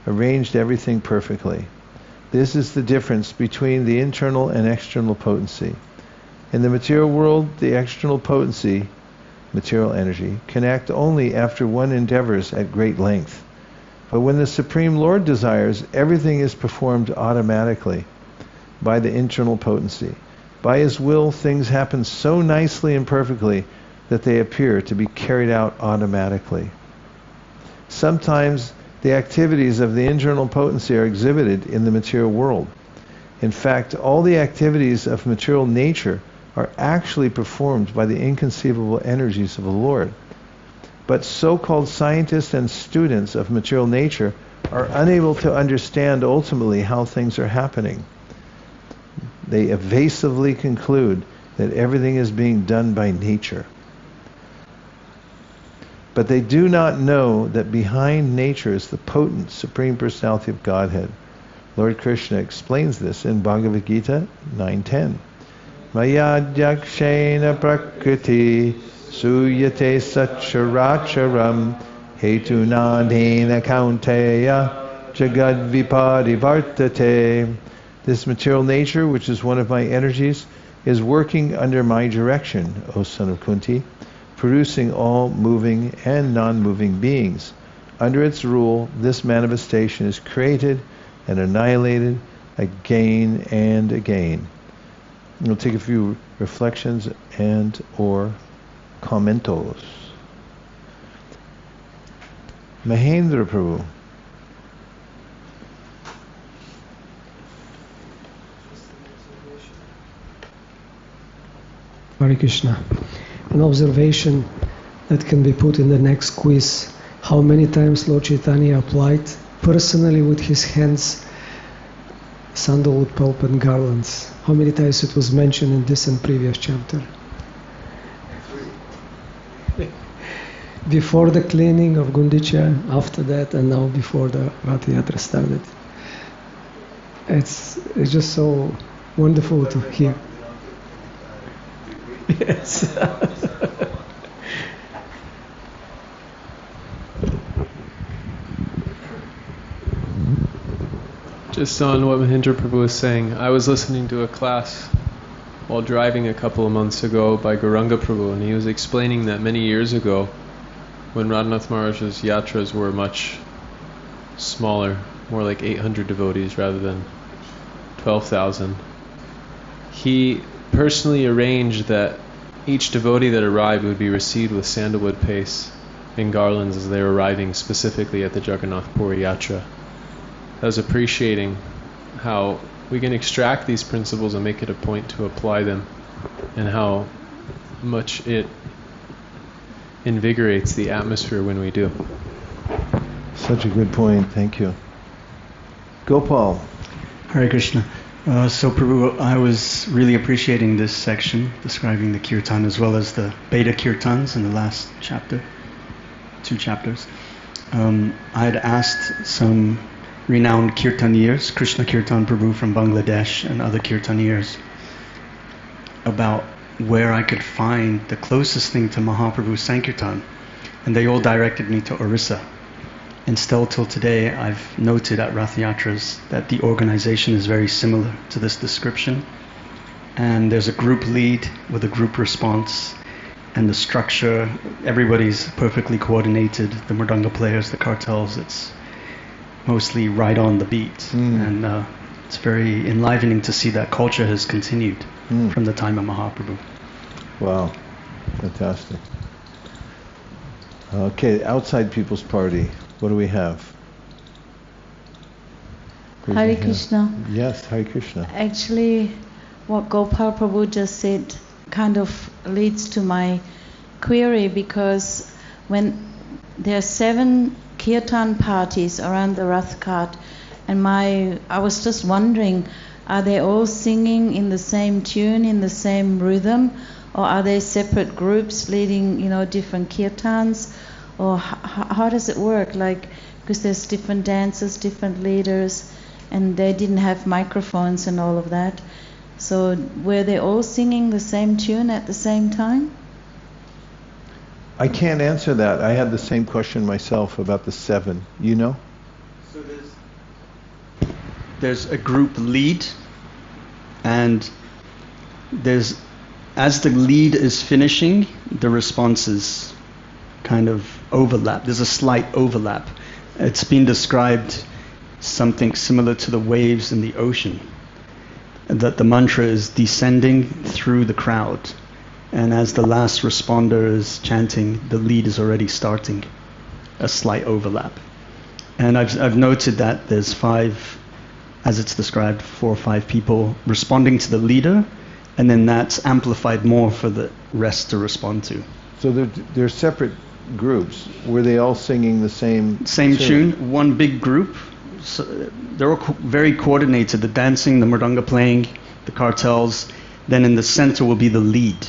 arranged everything perfectly. This is the difference between the internal and external potency. In the material world, the external potency, material energy, can act only after one endeavors at great length. But when the Supreme Lord desires, everything is performed automatically by the internal potency. By his will, things happen so nicely and perfectly that they appear to be carried out automatically. Sometimes the activities of the internal potency are exhibited in the material world. In fact, all the activities of material nature are actually performed by the inconceivable energies of the Lord. But so-called scientists and students of material nature are unable to understand ultimately how things are happening. They evasively conclude that everything is being done by nature. But they do not know that behind nature is the potent Supreme Personality of Godhead. Lord Krishna explains this in Bhagavad Gita 9:10. Mayadhyakshena prakriti Suyate Satcharacharam Hetunadena Kaunteya Jagad Viparivartate. This material nature, which is one of my energies, is working under my direction, O son of Kunti, producing all moving and non-moving beings. Under its rule, this manifestation is created and annihilated again and again. We'll take a few reflections and or commentos. Mahendra Prabhu. Hare Krishna. An observation that can be put in the next quiz. How many times Lord Chaitanya applied personally with his hands sandalwood pulp and garlands? How many times it was mentioned in this and previous chapter? Before the cleaning of Gundicha, after that, and now before the Rath Yatra started. It's just so wonderful to hear. Yes. Just on what Mahendra Prabhu was saying, I was listening to a class while driving a couple of months ago by Gauranga Prabhu, and he was explaining that many years ago, when Radhanath Maharaj's yatras were much smaller, more like 800 devotees rather than 12,000, he personally arranged that each devotee that arrived would be received with sandalwood paste and garlands as they were arriving specifically at the Jagannath Puri Yatra. I was appreciating how we can extract these principles and make it a point to apply them, and how much it invigorates the atmosphere when we do. Such a good point, thank you. Gopal. Hare Krishna. So Prabhu, I was really appreciating this section describing the kirtan as well as the beta kirtans in the last chapter, 2 chapters. I had asked some renowned kirtaniers, Krishna Kirtan Prabhu from Bangladesh and other kirtaniers, about where I could find the closest thing to Mahaprabhu's Sankirtan, and they all directed me to Orissa. And still till today, I've noted at Rath Yatras that the organization is very similar to this description. And there's a group lead with a group response, and the structure, everybody's perfectly coordinated, the mridanga players, the cartels, it's mostly right on the beat. And it's very enlivening to see that culture has continued from the time of Mahaprabhu. Wow, fantastic. Okay, outside People's Party. What do we have? Hare Krishna. Yes, Hare Krishna. Actually, what Gopal Prabhu just said kind of leads to my query, because when there are 7 kirtan parties around the Rath Ghat, and I was just wondering, are they all singing in the same tune, in the same rhythm, or are they separate groups leading, different kirtans? Or how does it work? Like, because there's different dancers, different leaders, and they didn't have microphones and all of that. So were they all singing the same tune at the same time? I can't answer that. I had the same question myself about the 7. You know? So there's a group lead, and as the lead is finishing, the responses kind of overlap. There's a slight overlap. It's been described something similar to the waves in the ocean, that the mantra is descending through the crowd, and as the last responder is chanting, the lead is already starting. A slight overlap. And I've noted that there's 5, as it's described, 4 or 5 people responding to the leader, and then that's amplified more for the rest to respond to. So they're separate groups. Were they all singing the same tune? One big group. So they're all very coordinated. The dancing, the mridanga playing, the cartels. Then in the center will be the lead.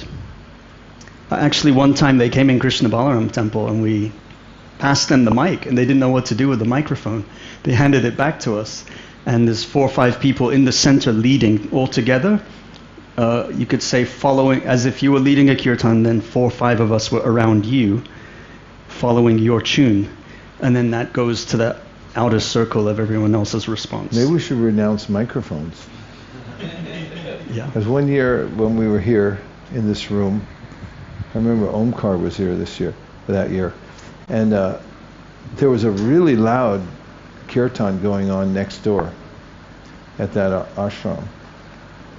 Actually, one time they came in Krishna Balaram temple and we passed them the mic and they didn't know what to do with the microphone. They handed it back to us, and there's 4 or 5 people in the center leading all together. you could say following, as if you were leading a kirtan, then 4 or 5 of us were around you, following your tune, and then that goes to the outer circle of everyone else's response. Maybe we should renounce microphones. Yeah. Because one year when we were here in this room, I remember Omkar was here that year, and there was a really loud kirtan going on next door at that ashram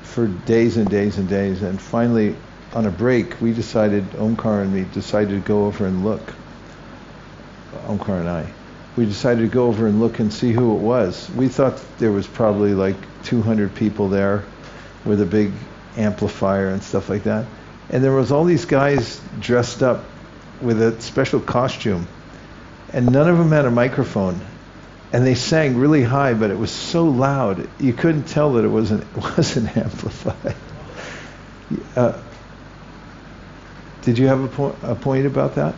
for days and days and days, and finally on a break we decided, Omkar and me decided to go over and look. Omkar and I. We decided to go over and look and see who it was. We thought there was probably like 200 people there with a big amplifier and stuff like that. And there was all these guys dressed up with a special costume, and none of them had a microphone. And they sang really high, but it was so loud you couldn't tell that it wasn't amplified. Did you have a point about that?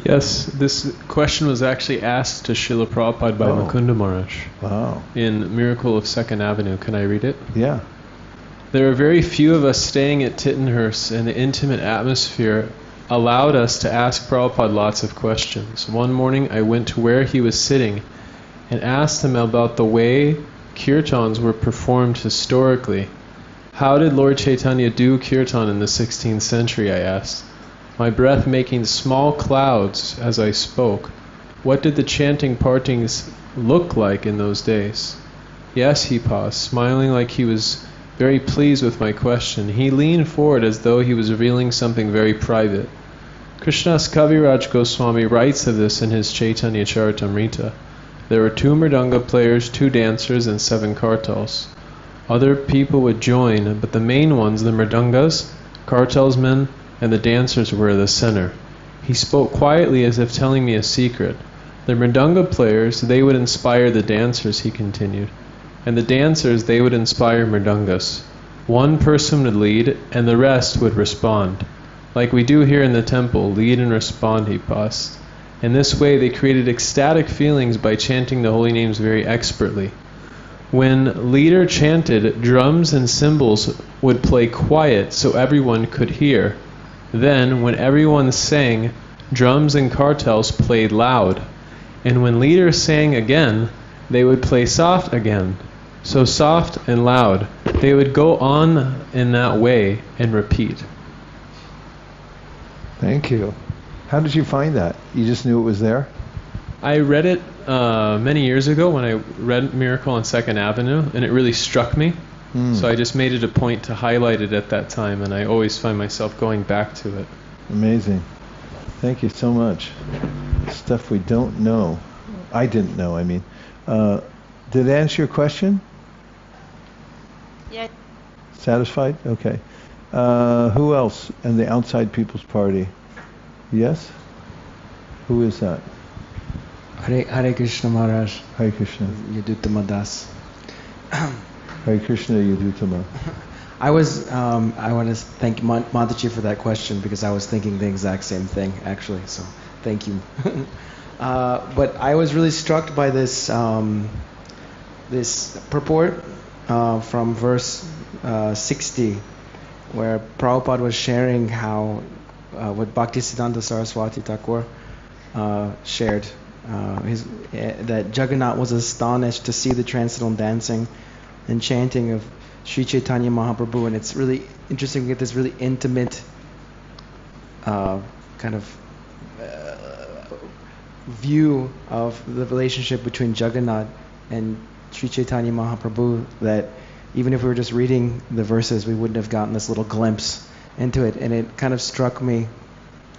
Yes, this question was actually asked to Srila Prabhupada by Mukunda Maharaj. Wow. In Miracle of 2nd Avenue. Can I read it? Yeah. There are very few of us staying at Tittenhurst, and the intimate atmosphere allowed us to ask Prabhupada lots of questions. One morning I went to where he was sitting and asked him about the way kirtans were performed historically. How did Lord Chaitanya do kirtan in the 16th century, I asked, my breath making small clouds as I spoke. What did the chanting partings look like in those days? Yes, he paused, smiling like he was very pleased with my question. He leaned forward as though he was revealing something very private. Krishnas Kaviraj Goswami writes of this in his Chaitanya Charitamrita. There were 2 mridanga players, 2 dancers, and 7 kartals. Other people would join, but the main ones, the mridangas, kartalsmen, and the dancers were the center. He spoke quietly as if telling me a secret. The mridanga players, they would inspire the dancers, he continued. And the dancers, they would inspire mridangas. One person would lead, and the rest would respond. Like we do here in the temple, lead and respond, he paused. In this way, they created ecstatic feelings by chanting the holy names very expertly. When leader chanted, drums and cymbals would play quiet so everyone could hear. Then, when everyone sang, drums and kartals played loud. And when leader sang again, they would play soft again. So soft and loud. They would go on in that way and repeat. Thank you. How did you find that? You just knew it was there? I read it many years ago when I read Miracle on 2nd Avenue, and it really struck me. So I just made it a point to highlight it at that time, and I always find myself going back to it. Amazing. Thank you so much. Stuff we don't know. I didn't know, I mean. Did it answer your question? Yeah. Satisfied? Okay. Who else in the Outside People's Party? Yes? Who is that? Hare Krishna Maharaj. Hare Krishna. Yadutama Das. Hare Krishna Yadutama. I want to thank Mataji for that question because I was thinking the exact same thing actually. So thank you. But I was really struck by this this purport from verse 60, where Prabhupada was sharing how what Bhaktisiddhanta Saraswati Thakur shared. That Jagannath was astonished to see the transcendental dancing and chanting of Sri Chaitanya Mahaprabhu, and it's really interesting to get this really intimate kind of view of the relationship between Jagannath and Sri Chaitanya Mahaprabhu, that even if we were just reading the verses, we wouldn't have gotten this little glimpse into it. And it kind of struck me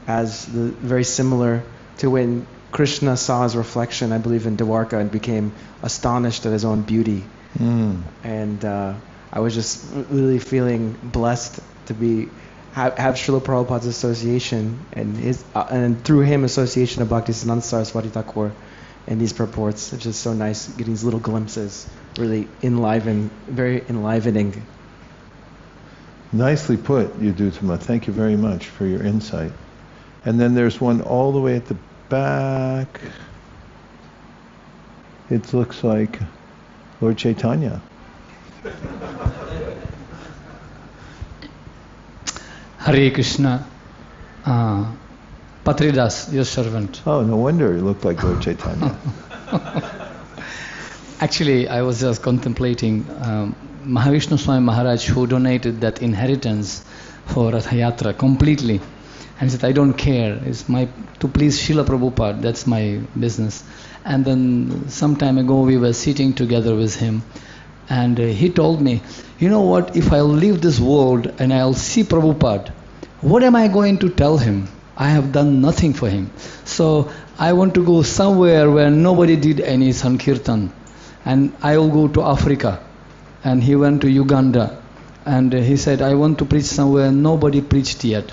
as very similar to when Krishna saw his reflection, I believe, in Dwarka and became astonished at his own beauty. And I was just really feeling blessed to have Srila Prabhupada's association and through him association of Bhaktisiddhanta Saraswati Thakur in these purports. It's just so nice getting these little glimpses, really very enlivening. Nicely put, Yadutama. Thank you very much for your insight. And then there's one all the way at the back. It looks like Lord Chaitanya. Hare Krishna. Patridas, your servant. Oh, no wonder you look like Lord Chaitanya. Actually, I was just contemplating Mahavishnu Swami Maharaj, who donated that inheritance for Ratha Yatra completely. And he said, I don't care, it's to please Srila Prabhupada, that's my business. And then some time ago we were sitting together with him, and he told me, you know what, if I'll leave this world and I'll see Prabhupada, what am I going to tell him? I have done nothing for him. So I want to go somewhere where nobody did any Sankirtan. And I will go to Africa. And he went to Uganda. And he said, I want to preach somewhere nobody preached yet.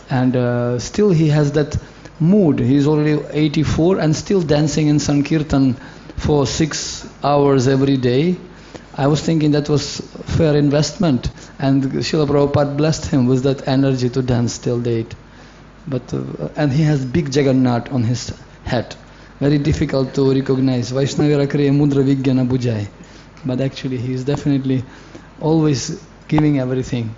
And still he has that mood. He's already 84 and still dancing in Sankirtan for 6 hours every day. I was thinking that was fair investment. And Srila Prabhupada blessed him with that energy to dance till date. But and he has big Jagannath on his head. Very difficult to recognize. Vaishnavira kriya mudra vijnana bujai. But actually he is definitely always giving everything.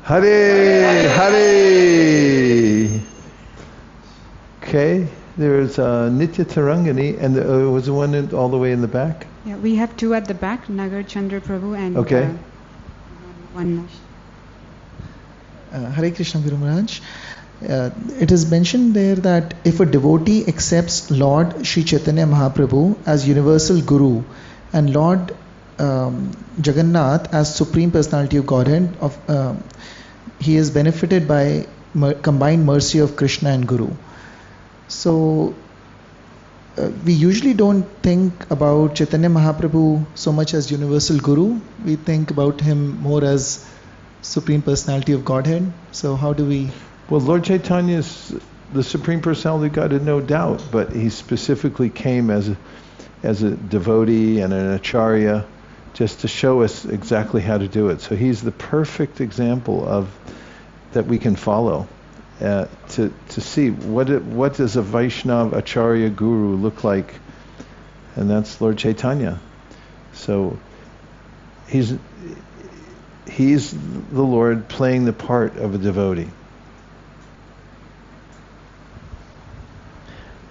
Hare, Hare. Okay, there's Nitya Tarangani, and was the one all the way in the back? Yeah, we have two at the back, Nagar Chandra Prabhu and one. Hare Krishna Guru Maharaj. It is mentioned there that if a devotee accepts Lord Sri Chaitanya Mahaprabhu as universal Guru and Lord Jagannath as Supreme Personality of Godhead, he is benefited by combined mercy of Krishna and Guru. So we usually don't think about Chaitanya Mahaprabhu so much as universal Guru. We think about him more as Supreme Personality of Godhead. So how do we... Well, Lord Chaitanya is the Supreme Personality of Godhead, no doubt, but he specifically came as a devotee and an acharya just to show us exactly how to do it. So he's the perfect example of that we can follow to see what does a Vaishnava acharya guru look like, and that's Lord Chaitanya. So he's the Lord playing the part of a devotee.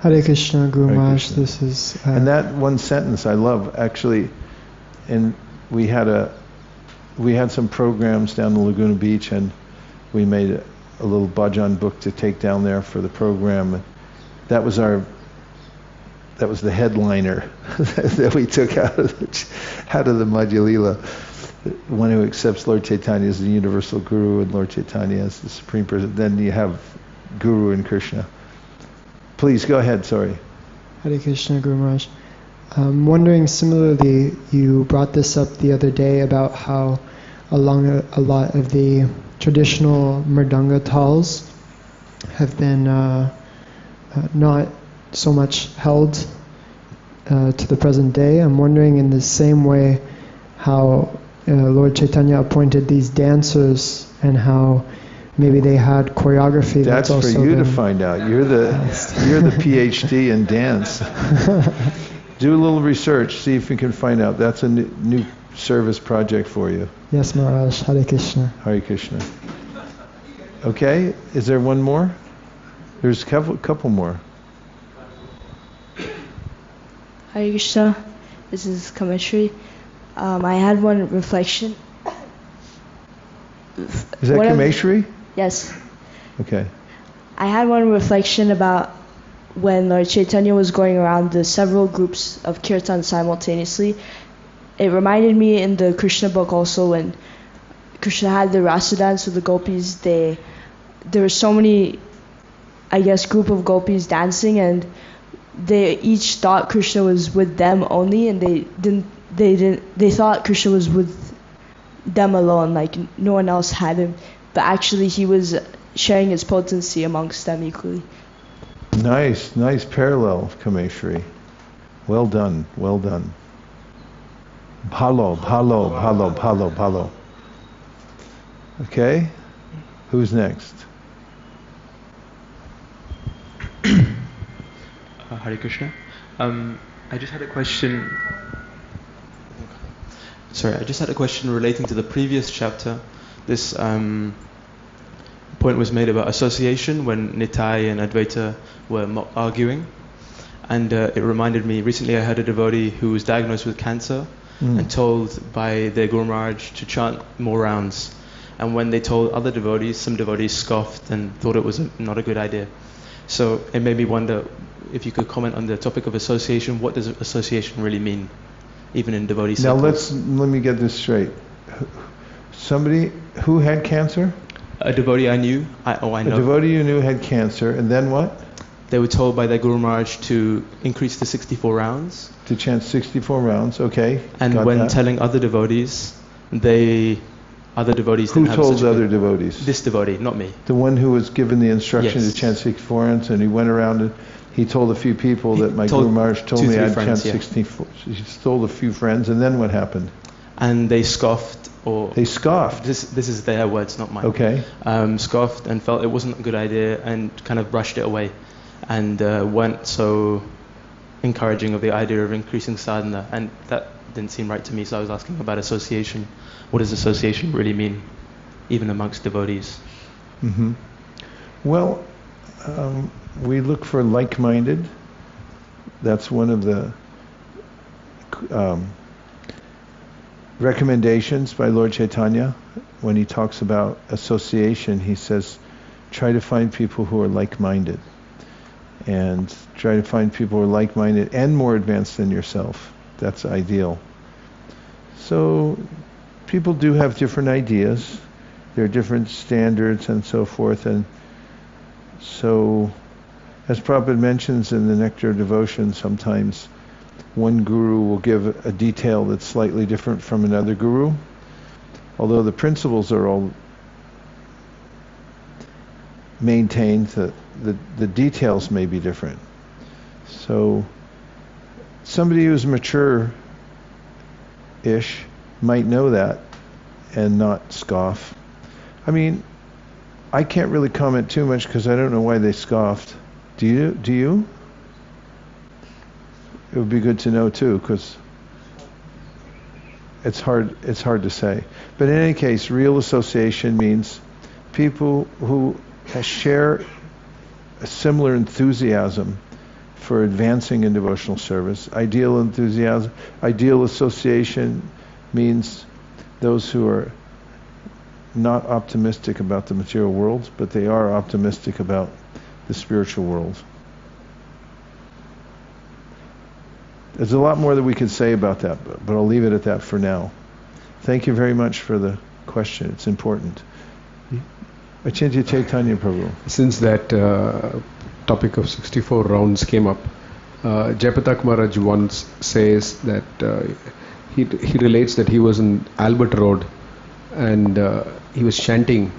Hare Krishna, Guru Maharaj. This is and that one sentence I love actually. And we had some programs down in Laguna Beach, and we made a little bhajan book to take down there for the program. That was the headliner that we took out of the Madhya Lila. One who accepts Lord Chaitanya as the universal Guru and Lord Chaitanya as the Supreme Person. Then you have Guru and Krishna. Please go ahead. Sorry. Hare Krishna, Guru Maharaj. I'm wondering, similarly, you brought this up the other day about how along a lot of the traditional Mridanga tals have been not so much held to the present day. I'm wondering in the same way how Lord Chaitanya appointed these dancers and how maybe they had choreography. That's for you to find out. You're the PhD in dance. Do a little research, see if you can find out. That's a new service project for you. Yes, Maharaj. Hare Krishna. Hare Krishna. Okay, is there one more? There's a couple more. Hare Krishna. This is Kameshri. I had one reflection. Is that Kameshri? Yes. Okay. I had one reflection about when Lord Chaitanya was going around the several groups of kirtan simultaneously. It reminded me in the Krishna book also when Krishna had the Rasa dance with the gopis. There were so many, I guess, group of gopis dancing, and they each thought Krishna was with them only, and they thought Krishna was with them alone, like no one else had him, but actually he was sharing his potency amongst them equally. Nice parallel, Kameshri. Well done. Bhalo. Okay, who's next? Hare Krishna. I just had a question. I just had a question relating to the previous chapter, this point was made about association when Nitai and Advaita were arguing. And it reminded me, recently I heard a devotee who was diagnosed with cancer and told by their Guru Maharaj to chant more rounds. And when they told other devotees, some devotees scoffed and thought it was not a good idea. So it made me wonder if you could comment on the topic of association. What does association really mean, even in devotee circles? Now let me get this straight. Somebody who had cancer? A devotee I knew. I know. A devotee you knew had cancer, and then what? They were told by their Guru Maharaj to increase to 64 rounds. To chant 64 rounds, okay. And when telling other devotees, other devotees Who didn't have told such a other devotees? This devotee, not me. The one who was given the instruction Yes. to chant 64 rounds, and he went around and he told a few people that my Guru Maharaj told me I'd chant 64. He told a few friends, and then what happened? And they scoffed, or they scoffed. This is their words, not mine. Okay. Scoffed and felt it wasn't a good idea and kind of brushed it away, and weren't so encouraging of the idea of increasing sadhana, and that didn't seem right to me. So I was asking about association. What does association really mean, even amongst devotees? Mm-hmm. Well, we look for like-minded. That's one of the recommendations by Lord Chaitanya. When he talks about association, he says, try to find people who are like-minded. And try to find people who are like-minded and more advanced than yourself. That's ideal. So people do have different ideas. There are different standards and so forth. And so, as Prabhupada mentions in the Nectar of Devotion, sometimes one guru will give a detail that's slightly different from another guru, although the principles are all maintained, the details may be different. So somebody who's mature-ish might know that and not scoff. I mean, I can't really comment too much because I don't know why they scoffed. Do you? It would be good to know too, because it's hard to say. But in any case, real association means people who share a similar enthusiasm for advancing in devotional service. Ideal enthusiasm, ideal association means those who are not optimistic about the material world, but they are optimistic about the spiritual world. There's a lot more that we could say about that, but I'll leave it at that for now. Thank you very much for the question. It's important. Achintya Chaitanya Prabhu. Since that topic of 64 rounds came up, Jayapatak Maharaj once says that he relates that he was in Albert Road and he was chanting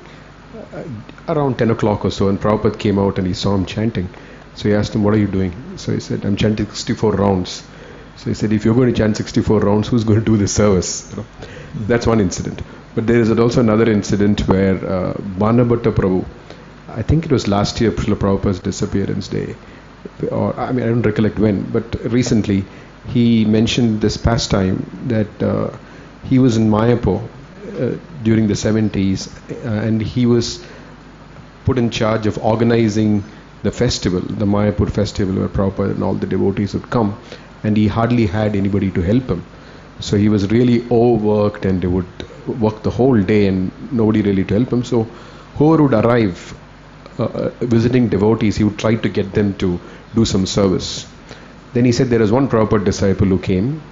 around 10 o'clock or so, and Prabhupada came out and he saw him chanting. So he asked him, what are you doing? So he said, I'm chanting 64 rounds. So he said, if you're going to chant 64 rounds, who's going to do the service? You know? That's one incident. But there is also another incident where Banabhatta Prabhu, I think it was last year, Srila Prabhupada's disappearance day, or I don't recollect when, but recently he mentioned this pastime that he was in Mayapur during the 70s and he was put in charge of organizing the festival, the Mayapur festival, where Prabhupada and all the devotees would come, and he hardly had anybody to help him. So he was really overworked and they would work the whole day and nobody really to help him. So whoever would arrive visiting devotees, he would try to get them to do some service. Then he said there was one Prabhupada disciple who came,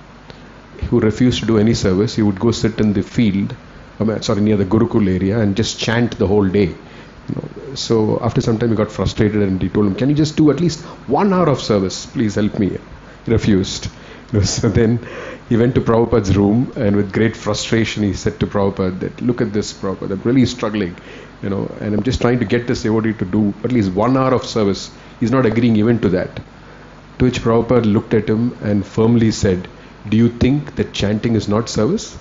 who refused to do any service. He would go sit in the field, near the Gurukul area, and just chant the whole day. So after some time he got frustrated and he told him, can you just do at least 1 hour of service? Please help me. He refused. So then he went to Prabhupada's room, and with great frustration he said to Prabhupada that, look at this, Prabhupada, I'm really struggling, and I'm just trying to get this devotee to do at least 1 hour of service. He's not agreeing even to that. To which Prabhupada looked at him and firmly said, do you think that chanting is not service?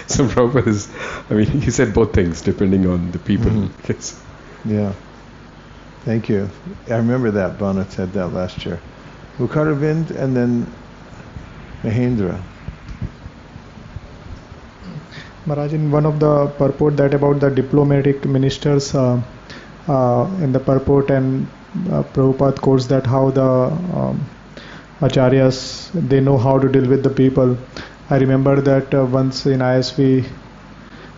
So Prabhupada he said both things depending on the people. Mm-hmm. Yes. Yeah. Thank you. I remember that. Bana said that last year. Mukaravind and then Mahendra. Maharaj, in one of the purport that about the diplomatic ministers in the purport, and Prabhupada quotes that how the acharyas, they know how to deal with the people. I remember that once in ISV,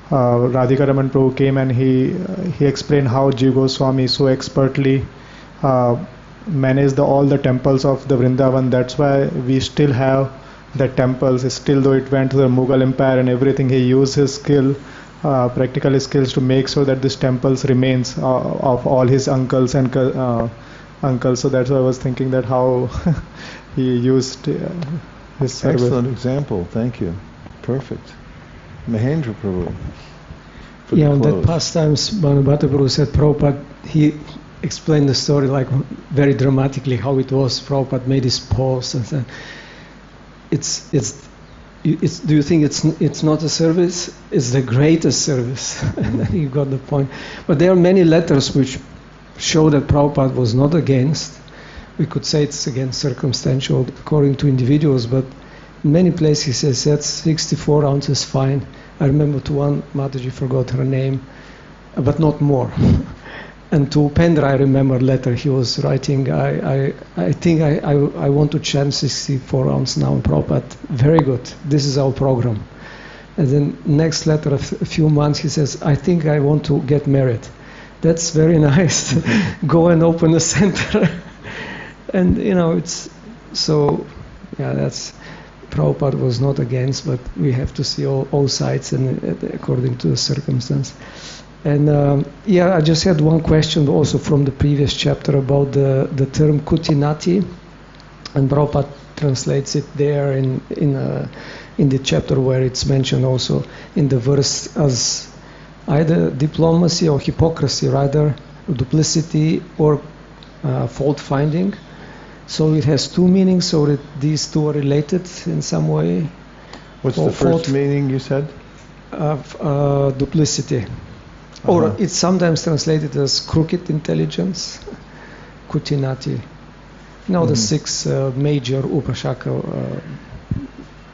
Radhika Raman Prabhu came and he explained how Jiva Goswami so expertly managed all the temples of the Vrindavan. That's why we still have the temples, still though it went to the Mughal Empire and everything. He used his skill, practical skills, to make sure that this temples remains of all his uncles and uncles. So that's why I was thinking that how he used his service. Excellent example. Thank you. Perfect. Mahendra Prabhu. Yeah, on that pastimes, Bhanubhata Prabhu said Prabhupada, he explained the story like very dramatically how it was. Prabhupada made his pause and said, do you think it's not a service? It's the greatest service. And then you got the point. But there are many letters which show that Prabhupada was not against. We could say it's against circumstantial according to individuals, but in many places he says that's 64 ounces fine. I remember to one Mataji, forgot her name, but not more. And to Pendra, I remember letter he was writing, I think I want to chant 64 ounce now in Prabhupada. Very good. This is our program. And then next letter, a few months, he says, I think I want to get married. That's very nice. Go and open a center. And, it's so, that's, Prabhupada was not against, but we have to see all sides and according to the circumstance. And I just had one question also from the previous chapter about the term kutinati, and Prabhupada translates it there in the chapter where it's mentioned also in the verse as either diplomacy or hypocrisy, rather duplicity or fault finding. So it has two meanings, so that these two are related in some way. What's the first meaning you said? Duplicity. Or it's sometimes translated as crooked intelligence, kutinati. The six major upashaka,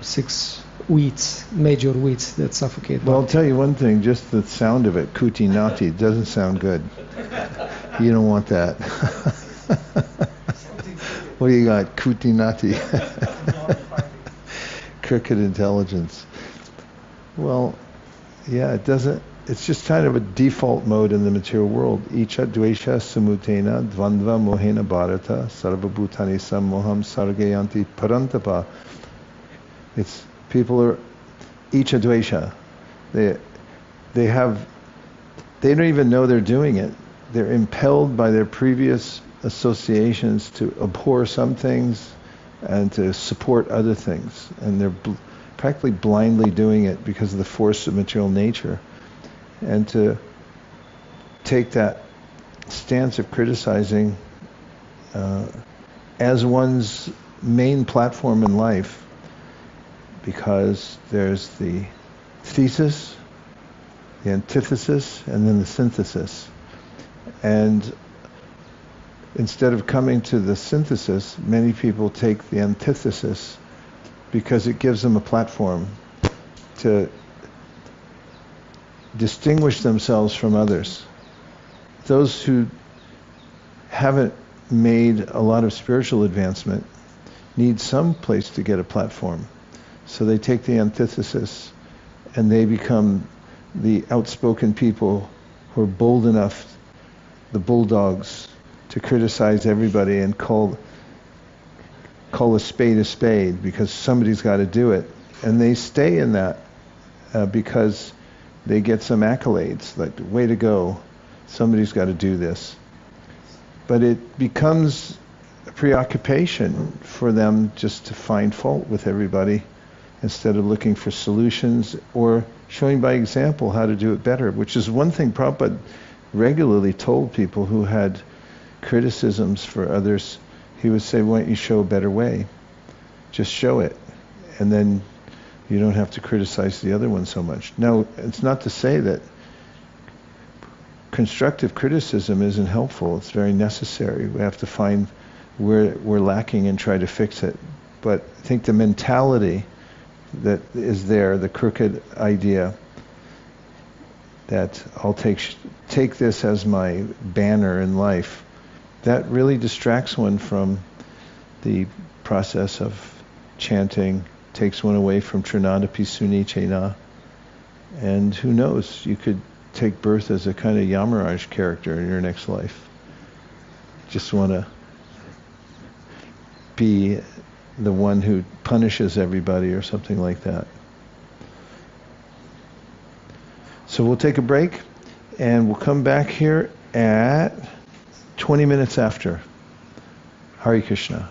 6 weeds, major weeds that suffocate. Well, I'll tell you one thing, just the sound of it, kutinati, doesn't sound good. You don't want that. What do you got? Kutinati. Crooked intelligence. Well, it doesn't. It's just kind of a default mode in the material world. Icha dvesha samutena dvandva mohena bharata sarvabhutani sammoham sargayanti parantapa. It's people are icha dvesha. They don't even know they're doing it. They're impelled by their previous associations to abhor some things and to support other things, and they're practically blindly doing it because of the force of material nature. And to take that stance of criticizing as one's main platform in life, because there's the thesis, the antithesis, and then the synthesis. And instead of coming to the synthesis, many people take the antithesis because it gives them a platform to distinguish themselves from others. Those who haven't made a lot of spiritual advancement need some place to get a platform. So they take the antithesis and they become the outspoken people who are bold enough, the bulldogs, to criticize everybody and call a spade because somebody's got to do it. And they stay in that because they get some accolades, like, way to go, somebody's got to do this. But it becomes a preoccupation for them just to find fault with everybody instead of looking for solutions or showing by example how to do it better, which is one thing Prabhupada regularly told people who had criticisms for others. He would say, why don't you show a better way? Just show it. And then you don't have to criticize the other one so much. Now, it's not to say that constructive criticism isn't helpful. It's very necessary. We have to find where we're lacking and try to fix it. But I think the mentality that is there, the crooked idea, that I'll take this as my banner in life, that really distracts one from the process of chanting, takes one away from Trinadapi Suni Chena. And who knows, you could take birth as a kind of Yamaraj character in your next life. Just want to be the one who punishes everybody or something like that. So we'll take a break and we'll come back here at 20 minutes after. Hare Krishna.